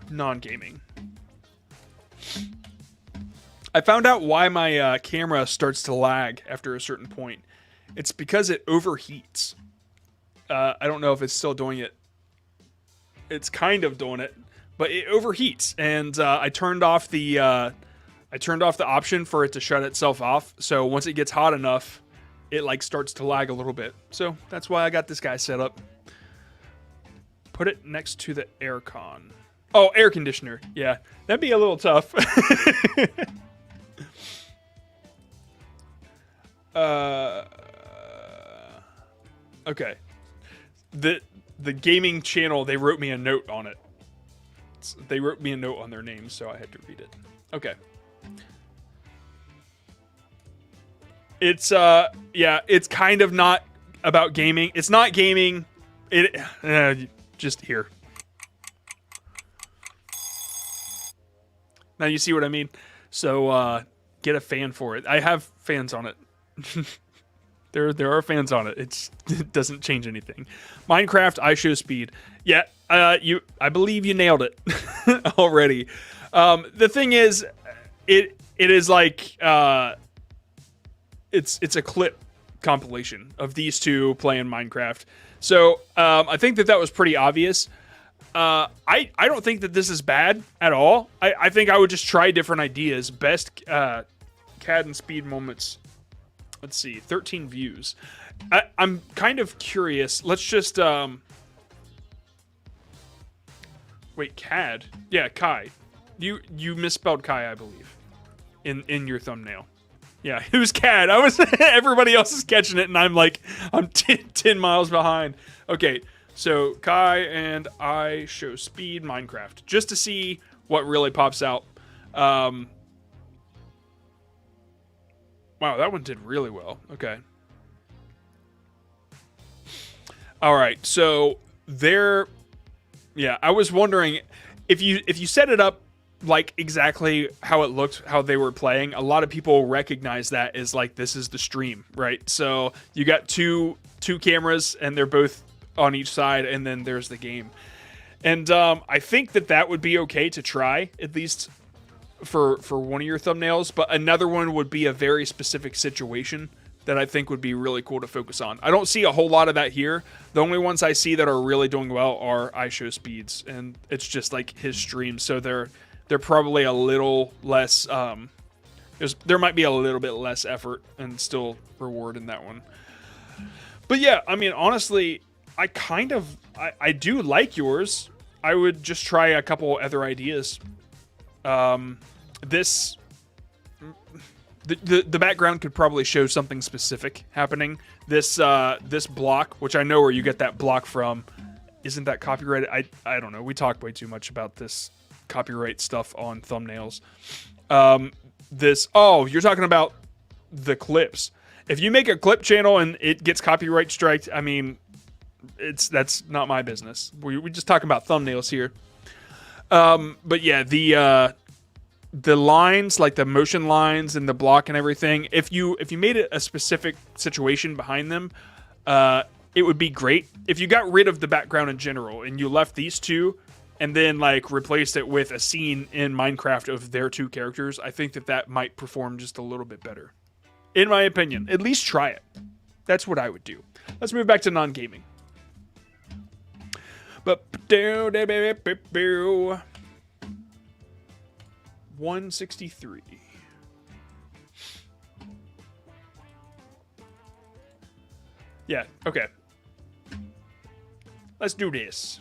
non-gaming. I found out why my camera starts to lag after a certain point. It's because it overheats. I don't know if it's still doing it. It's kind of doing it, but it overheats. And I turned off the option for it to shut itself off. So once it gets hot enough, it like starts to lag a little bit. So that's why I got this guy set up. Put it next to the aircon. Oh, air conditioner. Yeah, that'd be a little tough. Okay. The gaming channel, they wrote me a note on it. They wrote me a note on their name, so I had to read it. Okay. It's it's kind of not about gaming. It's not gaming. Just here. Now you see what I mean? So get a fan for it. I have fans on it. There are fans on it. It doesn't change anything. Minecraft ISO speed. Yeah, I believe you nailed it already. The thing is, it is like it's a clip compilation of these two playing Minecraft. So I think that was pretty obvious. I don't think that this is bad at all. I think I would just try different ideas. Best CAD and speed moments. Let's see, 13 views. I'm kind of curious. Let's just wait, CAD. Yeah, Kai. You misspelled Kai, I believe, in your thumbnail. Yeah, it was CAD. Everybody else is catching it, and I'm 10 miles behind. Okay, so Kai and I show speed Minecraft just to see what really pops out. Wow, that one did really well. Okay. All right, so I was wondering if you set it up like exactly how it looked, how they were playing, a lot of people recognize that as like this is the stream, right? So you got two cameras and they're both on each side, and then there's the game. And I think that would be okay to try, at least for one of your thumbnails, but another one would be a very specific situation that I think would be really cool to focus on. I don't see a whole lot of that here. The only ones I see that are really doing well are iShow speeds, and it's just like his streams, so they're probably a little less there might be a little bit less effort and still reward in that one. But yeah, I mean, honestly, I do like yours. I would just try a couple other ideas. The background could probably show something specific happening. This block, which I know where you get that block from, isn't that copyrighted? I don't know. We talk way too much about this copyright stuff on thumbnails. You're talking about the clips. If you make a clip channel and it gets copyright striked, I mean, that's not my business. We just talking about thumbnails here. But yeah, the lines, like the motion lines and the block and everything, if you made it a specific situation behind them, it would be great. If you got rid of the background in general and you left these two and then like replaced it with a scene in Minecraft of their two characters, I think that might perform just a little bit better. In my opinion. At least try it. That's what I would do. Let's move back to non-gaming. But 163. Yeah, okay. Let's do this.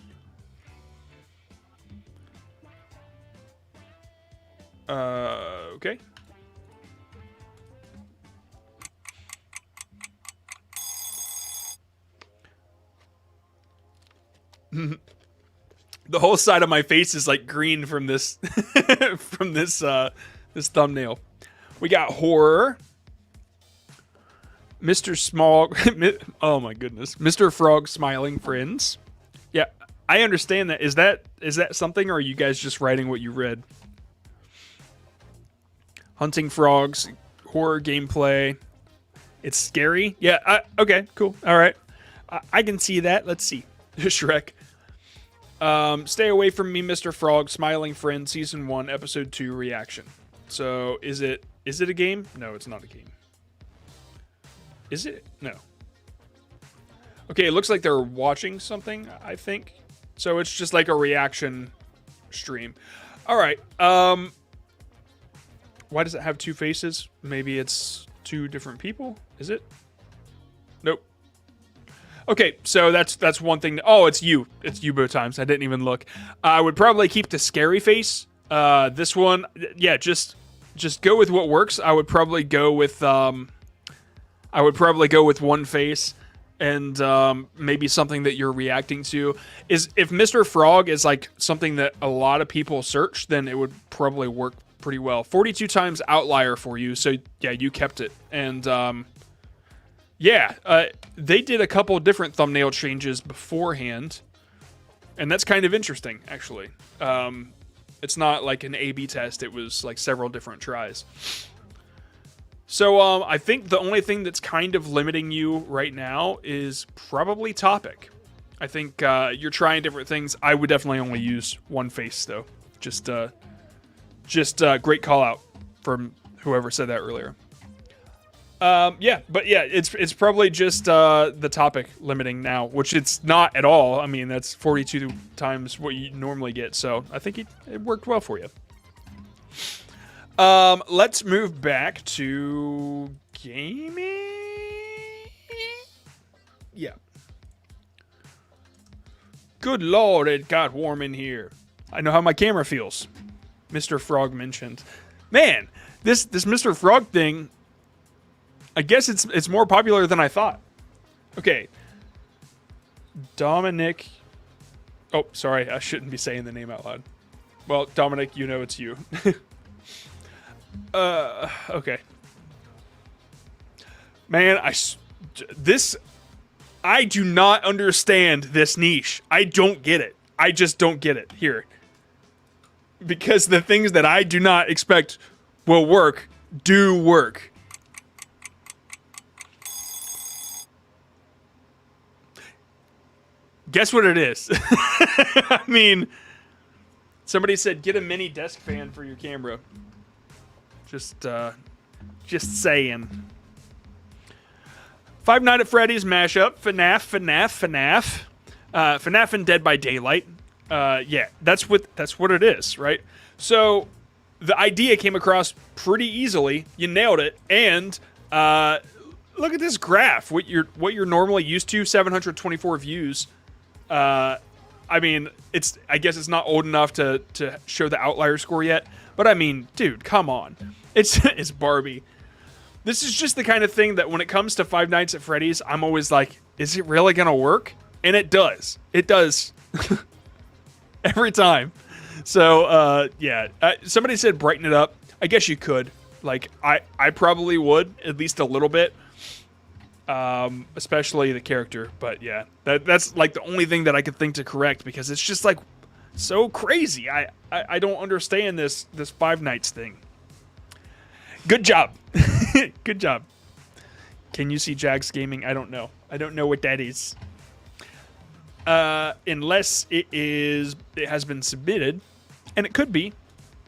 Okay. The whole side of my face is like green from this from this thumbnail. We got horror. Mr. Small oh my goodness. Mr. Frog smiling friends. Yeah, I understand that. Is that something, or are you guys just writing what you read? Hunting frogs, horror gameplay. It's scary. Yeah, okay, cool. All right. I can see that. Let's see. Shrek. Stay away from me, Mr. Frog, Smiling Friend, Season 1, Episode 2, reaction. So, is it a game? No, it's not a game. Is it? No. Okay, it looks like they're watching something, I think. So, it's just like a reaction stream. Alright, why does it have two faces? Maybe it's two different people? Is it? Nope. Okay, so that's one thing. Oh, it's you. It's you both times. I didn't even look. I would probably keep the scary face. This one, yeah, just go with what works. I would probably go with one face, and maybe something that you're reacting to. Is if Mr. Frog is like something that a lot of people search, then it would probably work pretty well. 42 times outlier for you, so yeah, you kept it. And yeah, they did a couple different thumbnail changes beforehand, and that's kind of interesting, actually. It's not like an A/B test. It was like several different tries. So I think the only thing that's kind of limiting you right now is probably topic. I think you're trying different things. I would definitely only use one face, though. Just great call out from whoever said that earlier. Yeah, but yeah, it's probably just the topic limiting now, which it's not at all. I mean, that's 42 times what you normally get, so I think it worked well for you. Let's move back to gaming. Yeah. Good lord, it got warm in here. I know how my camera feels. Mr. Frog mentioned. Man, this Mr. Frog thing, I guess it's more popular than I thought. Okay. Dominic. Oh, sorry. I shouldn't be saying the name out loud. Well, Dominic, you know it's you. Okay. Man, I do not understand this niche. I don't get it. I just don't get it here. Because the things that I do not expect will work, do work. Guess what it is? I mean, somebody said get a mini desk fan for your camera. Just saying. Five Nights at Freddy's mashup, FNAF, FNAF and Dead by Daylight. Yeah, that's what it is, right? So the idea came across pretty easily. You nailed it, and look at this graph. What you're normally used to, 724 views. I mean, I guess it's not old enough to show the outlier score yet, but I mean, dude, come on. It's Barbie. This is just the kind of thing that when it comes to Five Nights at Freddy's, I'm always like, is it really gonna work? And it does. It does. Every time. So, yeah. Somebody said brighten it up. I guess you could. Like, I probably would, at least a little bit. especially the character. But yeah, that's like the only thing that I could think to correct, because it's just like so crazy. I don't understand this Five Nights thing. Good job. Good job. Can you see Jags Gaming? I don't know. I don't know what that is. Unless it has been submitted, and it could be,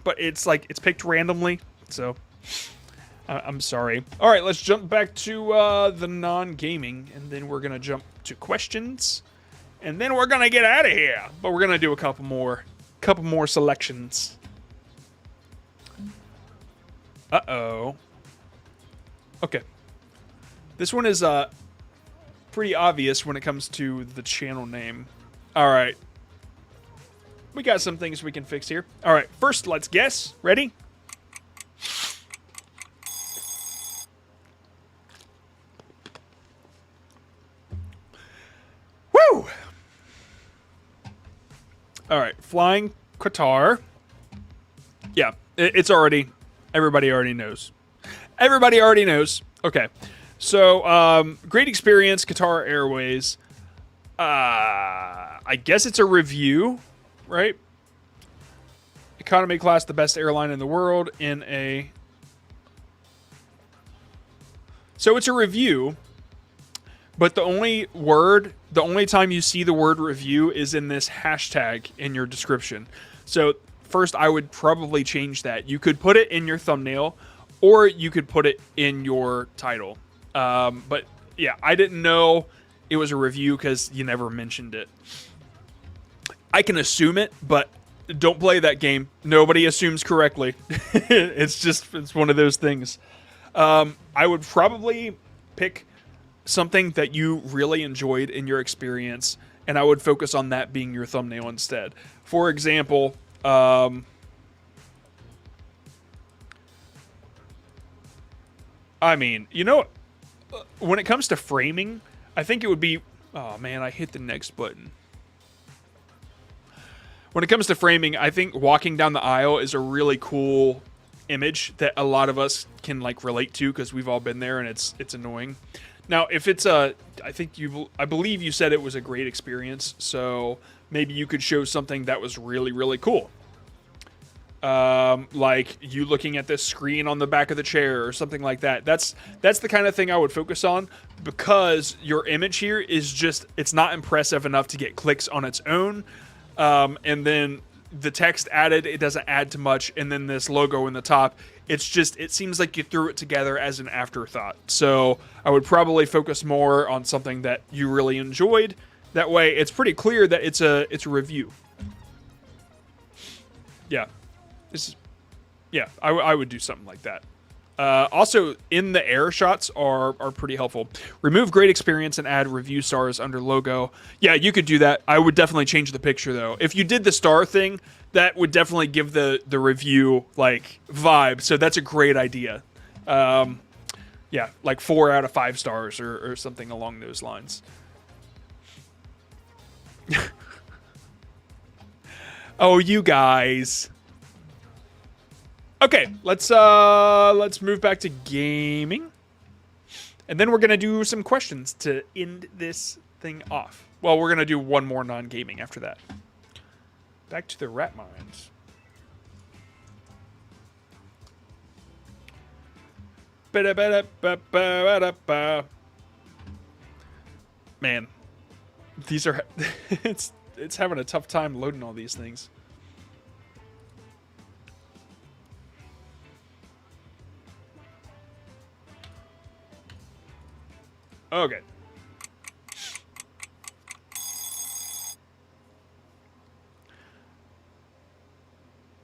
but it's like it's picked randomly. So I'm sorry. All right, let's jump back to the non-gaming, and then we're gonna jump to questions, and then we're gonna get out of here. But we're gonna do a couple more selections. Uh-oh. Okay. This one is pretty obvious when it comes to the channel name. All right. We got some things we can fix here. All right, first let's guess. Ready? Woo! All right, Flying Qatar. Yeah, it's already... Everybody already knows. Everybody already knows. Okay. So, great experience, Qatar Airways. I guess it's a review, right? Economy class, the best airline in the world in a... So it's a review, but the only time you see the word review is in this hashtag in your description. So first, I would probably change that. You could put it in your thumbnail, or you could put it in your title. But yeah, I didn't know it was a review because you never mentioned it. I can assume it, but don't play that game. Nobody assumes correctly. It's one of those things. I would probably pick something that you really enjoyed in your experience, and I would focus on that being your thumbnail instead. For example, I mean, you know, when it comes to framing, I think it would be... Oh, man, I hit the next button. When it comes to framing, I think walking down the aisle is a really cool image that a lot of us can, like, relate to, because we've all been there, and it's annoying. Now, if it's a... I believe you said it was a great experience, so maybe you could show something that was really, really cool. Like you looking at this screen on the back of the chair or something like that. That's the kind of thing I would focus on, because your image here is just, it's not impressive enough to get clicks on its own. And then the text added, it doesn't add to much. And then this logo in the top, it's just, it seems like you threw it together as an afterthought. So I would probably focus more on something that you really enjoyed. That way it's pretty clear that it's a review. Yeah. I would do something like that. Also, in the air shots are pretty helpful. Remove great experience and add review stars under logo. Yeah, you could do that. I would definitely change the picture, though. If you did the star thing, that would definitely give the review, like, vibe. So that's a great idea. Yeah, like 4 out of 5 stars or something along those lines. Oh, you guys... Okay, let's move back to gaming, and then we're gonna do some questions to end this thing off. Well, we're gonna do one more non-gaming after that. Back to the rat mines. Man, these are it's having a tough time loading all these things. Okay.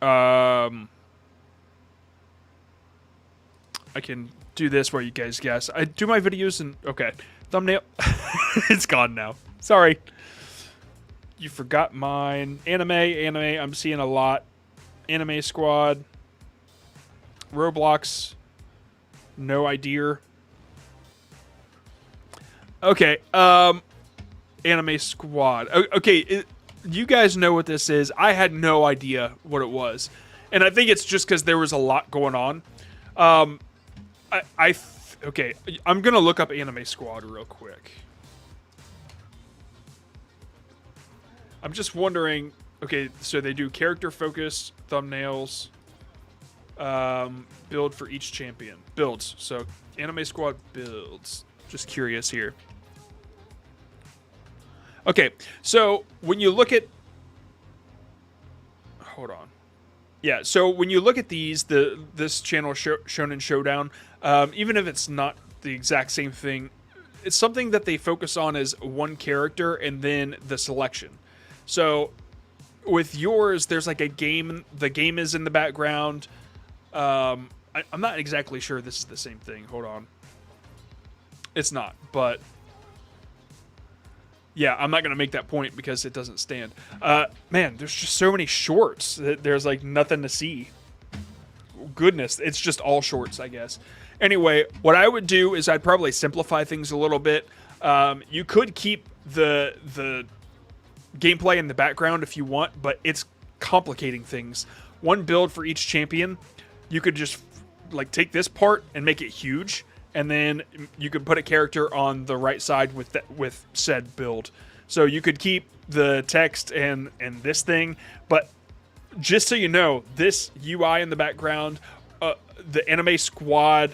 I can do this where you guys guess. I do my videos and... Okay. Thumbnail. It's gone now. Sorry. You forgot mine. Anime. I'm seeing a lot. Anime Squad. Roblox. No idea. Okay, Anime Squad. Okay, you guys know what this is. I had no idea what it was. And I think it's just because there was a lot going on. Okay, I'm gonna look up Anime Squad real quick. I'm just wondering. Okay, so they do character focus, thumbnails, build for each champion. Builds. So Anime Squad builds. Just curious here. Okay, so when you look at... Hold on. Yeah, so when you look at these, this channel, Shonen Showdown, even if it's not the exact same thing, it's something that they focus on as one character and then the selection. So with yours, there's like a game. The game is in the background. I'm not exactly sure this is the same thing. Hold on. It's not, but yeah, I'm not going to make that point because it doesn't stand. Man, there's just so many shorts that there's like nothing to see. Goodness, it's just all shorts, I guess. Anyway, what I would do is I'd probably simplify things a little bit. You could keep the gameplay in the background if you want, but it's complicating things. One build for each champion. You could just like take this part and make it huge, and then you could put a character on the right side with said build. So you could keep the text and this thing, but just so you know, this UI in the background, the Anime Squad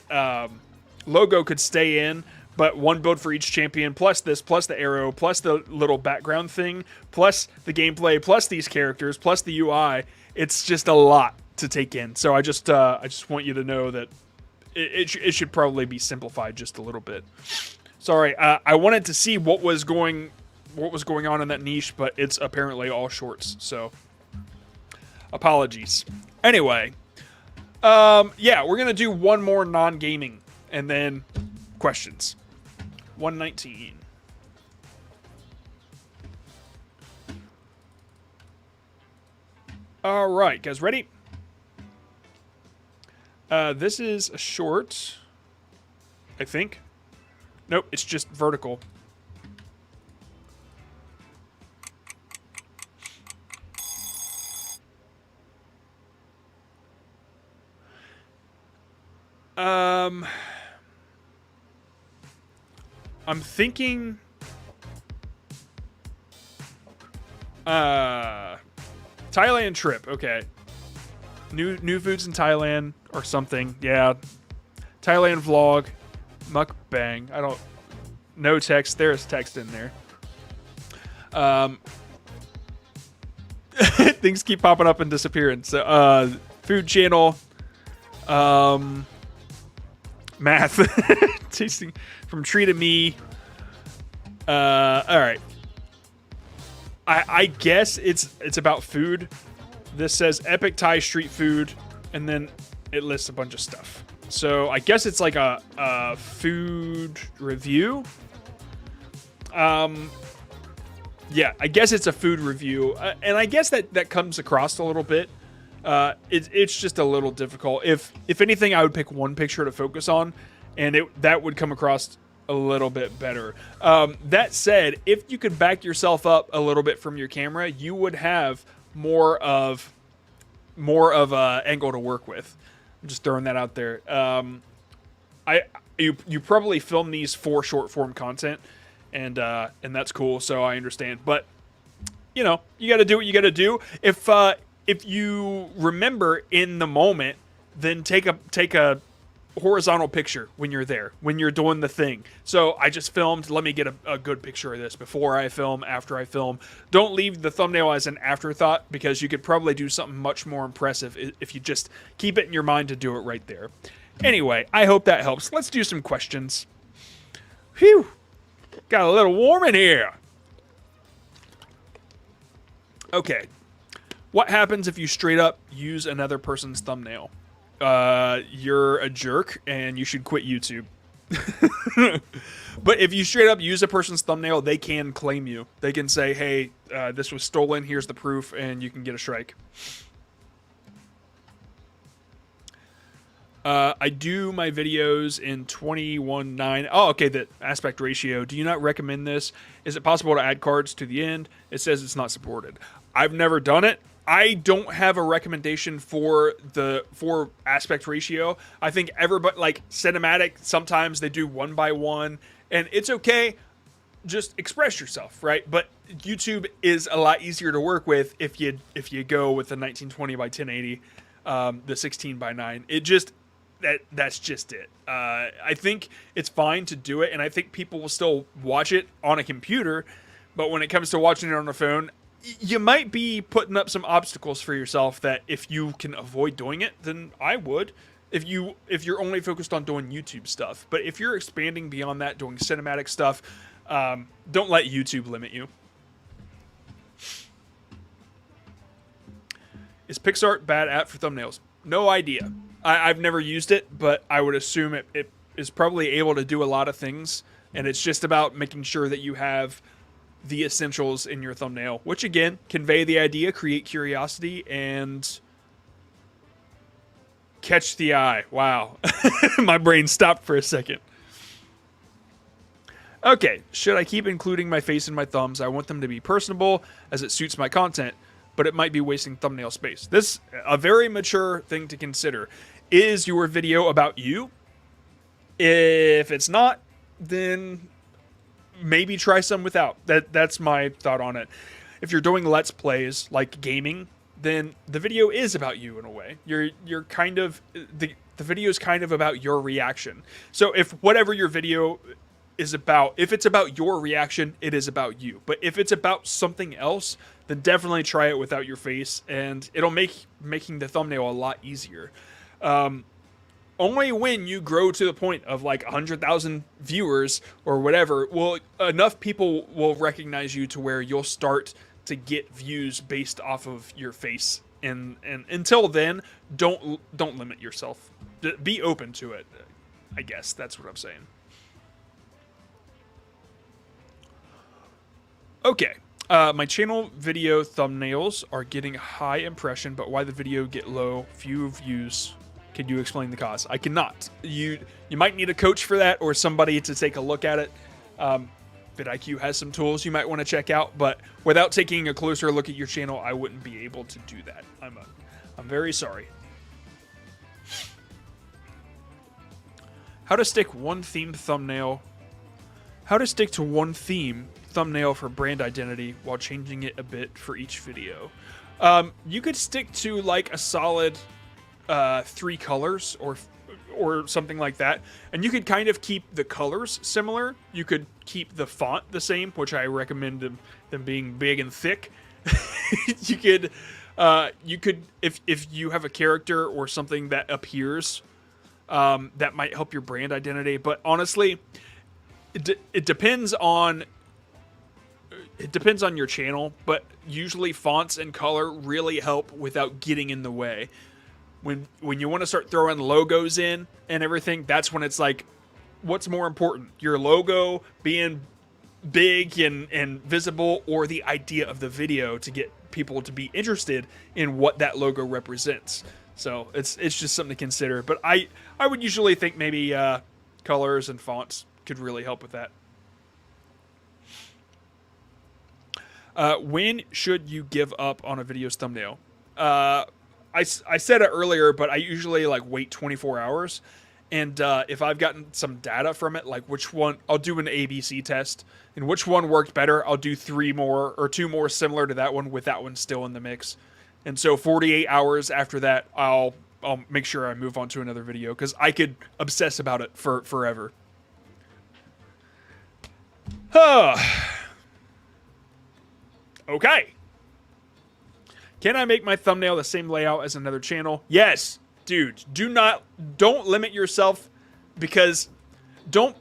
logo could stay in, but one build for each champion, plus this, plus the arrow, plus the little background thing, plus the gameplay, plus these characters, plus the UI. It's just a lot to take in. So I just want you to know that it should probably be simplified just a little bit. Sorry, I wanted to see what was going on in that niche, but it's apparently all shorts. So apologies. Anyway, yeah, we're gonna do one more non-gaming and then questions. 119. All right, guys, ready? This is a short, I think. Nope, it's just vertical. I'm thinking Thailand trip. Okay. New foods in Thailand or something. Yeah. Thailand vlog. Mukbang. I don't... No text. There is text in there. Things keep popping up and disappearing. So, food channel. Math. Tasting from Tree to Me. Alright. I guess it's about food. This says epic Thai street food, and then it lists a bunch of stuff. So I guess it's like a food review. Yeah, I guess it's a food review, and I guess that comes across a little bit. It's just a little difficult. If anything, I would pick one picture to focus on, and that would come across a little bit better. That said, if you could back yourself up a little bit from your camera, you would have more of a angle to work with. I'm just throwing that out there. You probably film these for short form content, and that's cool. So I understand, but you know, you got to do what you got to do. If you remember in the moment, then take a horizontal picture when you're there, when you're doing the thing. So I just filmed. Let me get a good picture of this before I film, after I film. Don't leave the thumbnail as an afterthought, because you could probably do something much more impressive if you just keep it in your mind to do it right there. Anyway, I hope that helps. Let's do some questions. Phew. Got a little warm in here. Okay. What happens if you straight up use another person's thumbnail? You're a jerk and you should quit YouTube. But if you straight up use a person's thumbnail, they can claim you. They can say, hey, this was stolen, here's the proof, and you can get a strike. I do my videos in 21:9. Oh, okay, the aspect ratio. Do you not recommend this? Is it possible to add cards to the end? It says it's not supported. I've never done it. I don't have a recommendation for the aspect ratio. I think everybody, like cinematic, sometimes they do 1:1, and it's okay. Just express yourself, right? But YouTube is a lot easier to work with if you go with the 1920 by 1080, the 16:9. It just that's just it. I think it's fine to do it, and I think people will still watch it on a computer. But when it comes to watching it on a phone, you might be putting up some obstacles for yourself that if you can avoid doing it, then I would. If you're only focused on doing YouTube stuff, but if you're expanding beyond that, doing cinematic stuff, don't let YouTube limit you. Is PixArt bad app for thumbnails? No idea. I've never used it, but I would assume it is probably able to do a lot of things, and it's just about making sure that you have the essentials in your thumbnail, which again, convey the idea, create curiosity, and catch the eye. Wow. My brain stopped for a second. Okay, should I keep including my face and my thumbs? I want them to be personable as it suits my content, but it might be wasting thumbnail space. This a very mature thing to consider. Is your video about you? If it's not, then maybe try some without. That's my thought on it. If you're doing Let's Plays like gaming, then the video is about you in a way. You're kind of the video is kind of about your reaction. So if whatever your video is about, if it's about your reaction, it is about you. But if it's about something else, then definitely try it without your face, and it'll make making the thumbnail a lot easier. Only when you grow to the point of like 100,000 viewers or whatever, will enough people will recognize you to where you'll start to get views based off of your face. And until then, don't limit yourself. Be open to it. I guess that's what I'm saying. Okay. My channel video thumbnails are getting high impression, but why the video get low, few views? Can you explain the cause? I cannot. You might need a coach for that or somebody to take a look at it. vidIQ has some tools you might want to check out, but without taking a closer look at your channel, I wouldn't be able to do that. I'm very sorry. How to stick one themed thumbnail. How to stick to one theme thumbnail for brand identity while changing it a bit for each video. You could stick to like a solid 3 colors or something like that, and you could kind of keep the colors similar. You could keep the font the same, which I recommend them being big and thick. you could if you have a character or something that appears, that might help your brand identity. But honestly, it depends on your channel, but usually fonts and color really help without getting in the way. When you want to start throwing logos in and everything, that's when it's like, what's more important? Your logo being big and visible, or the idea of the video to get people to be interested in what that logo represents? So it's just something to consider. But I would usually think maybe colors and fonts could really help with that. When should you give up on a video's thumbnail? I said it earlier, but I usually like wait 24 hours. And if I've gotten some data from it, like which one, I'll do an ABC test. And which one worked better, I'll do 3 more or 2 more similar to that one with that one still in the mix. And so 48 hours after that, I'll make sure I move on to another video, because I could obsess about it for forever. Okay. Can I make my thumbnail the same layout as another channel? Yes, dude. Don't limit yourself, because don't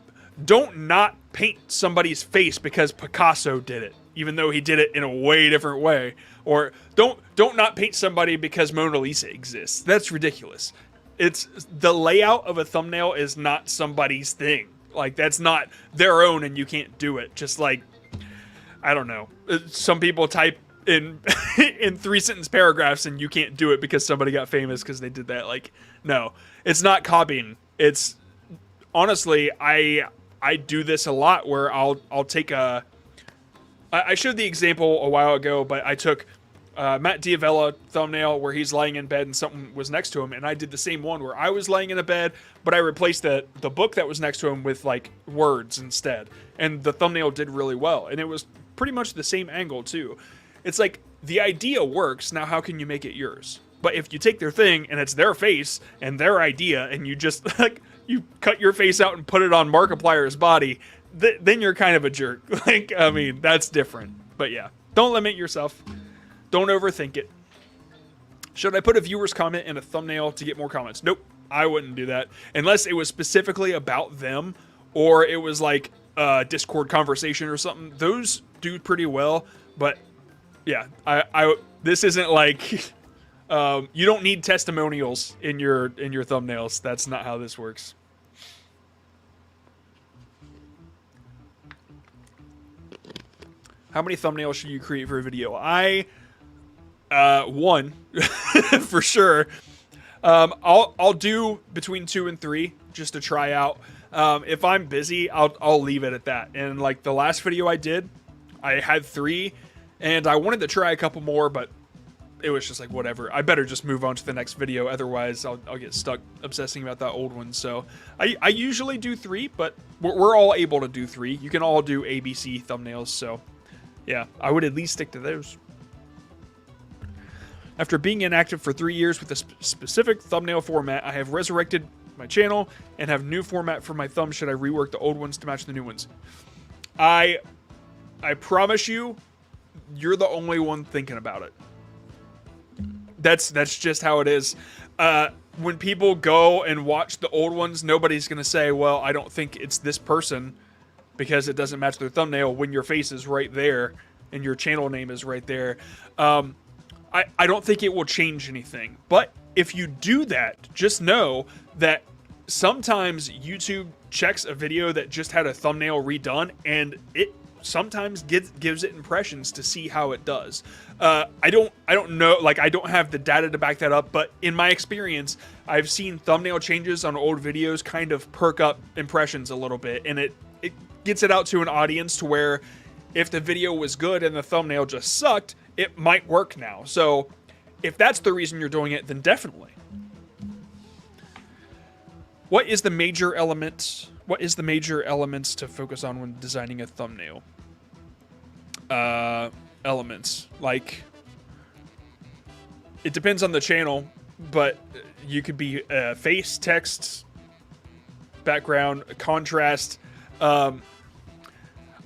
not paint somebody's face because Picasso did it, even though he did it in a way different way. Or don't not paint somebody because Mona Lisa exists. That's ridiculous. It's the layout of a thumbnail is not somebody's thing. Like, that's not their own, and you can't do it. Just like, I don't know. Some people type in 3-sentence paragraphs and you can't do it because somebody got famous because they did that. Like, no, it's not copying. It's honestly, I do this a lot where I'll take I showed the example a while ago, but I took Matt Diavella thumbnail where he's laying in bed and something was next to him, and I did the same one where I was laying in a bed, but I replaced the book that was next to him with like words instead, and the thumbnail did really well, and it was pretty much the same angle too. It's like the idea works, now how can you make it yours? But if you take their thing and it's their face and their idea, and you just like you cut your face out and put it on Markiplier's body, then you're kind of a jerk. Like, I mean, that's different. But yeah, don't limit yourself. Don't overthink it. Should I put a viewer's comment in a thumbnail to get more comments? Nope, I wouldn't do that. Unless it was specifically about them, or it was like a Discord conversation or something. Those do pretty well, but yeah, this isn't like, you don't need testimonials in your thumbnails. That's not how this works. How many thumbnails should you create for a video? One for sure. I'll do between 2 and 3 just to try out. If I'm busy, I'll leave it at that. And like the last video I did, I had 3, and I wanted to try a couple more, but it was just like whatever. I better just move on to the next video, otherwise I'll get stuck obsessing about that old one. So I usually do 3, but we're all able to do 3. You can all do ABC thumbnails, so yeah, I would at least stick to those. After being inactive for 3 years with a specific thumbnail format, I have resurrected my channel and have new format for my thumb. Should I rework the old ones to match the new ones? I promise you, you're the only one thinking about it. That's just how it is. When people go and watch the old ones, nobody's going to say, well, I don't think it's this person because it doesn't match their thumbnail when your face is right there and your channel name is right there. I don't think it will change anything. But if you do that, just know that sometimes YouTube checks a video that just had a thumbnail redone, and it sometimes gives it impressions to see how it does. I don't know, like I don't have the data to back that up, but in my experience, I've seen thumbnail changes on old videos kind of perk up impressions a little bit, and it gets it out to an audience to where if the video was good and the thumbnail just sucked, it might work now. So if that's the reason you're doing it, then definitely. What is the major elements to focus on when designing a thumbnail? Elements. Like, it depends on the channel, but you could be face, text, background, contrast.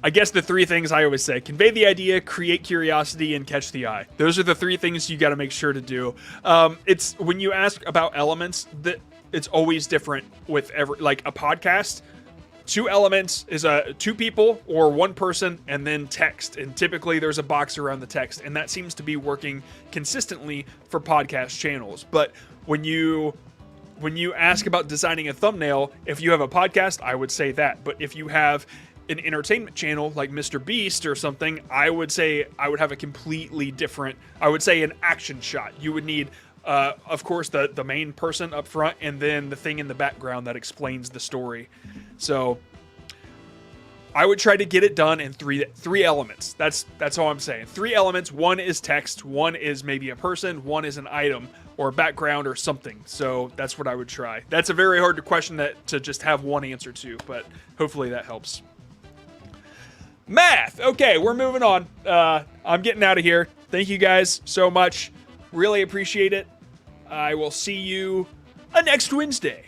I guess the 3 things I always say: convey the idea, create curiosity, and catch the eye. Those are the 3 things you got to make sure to do. It's when you ask about elements, that it's always different with like a podcast. 2 elements is 2 people or 1 person, and then text. And typically there's a box around the text, and that seems to be working consistently for podcast channels. But when you ask about designing a thumbnail, if you have a podcast, I would say that. But if you have an entertainment channel like Mr. Beast or something, I would say I would have a completely different, I would say an action shot. You would need, of course, the main person up front, and then the thing in the background that explains the story. So I would try to get it done in three elements. That's all I'm saying. 3 elements. 1 is text, 1 is maybe a person, 1 is an item or a background or something. So that's what I would try. That's a very hard question to just have one answer to, but hopefully that helps. Math. Okay, we're moving on. I'm getting out of here. Thank you guys so much. Really appreciate it. I will see you next Wednesday.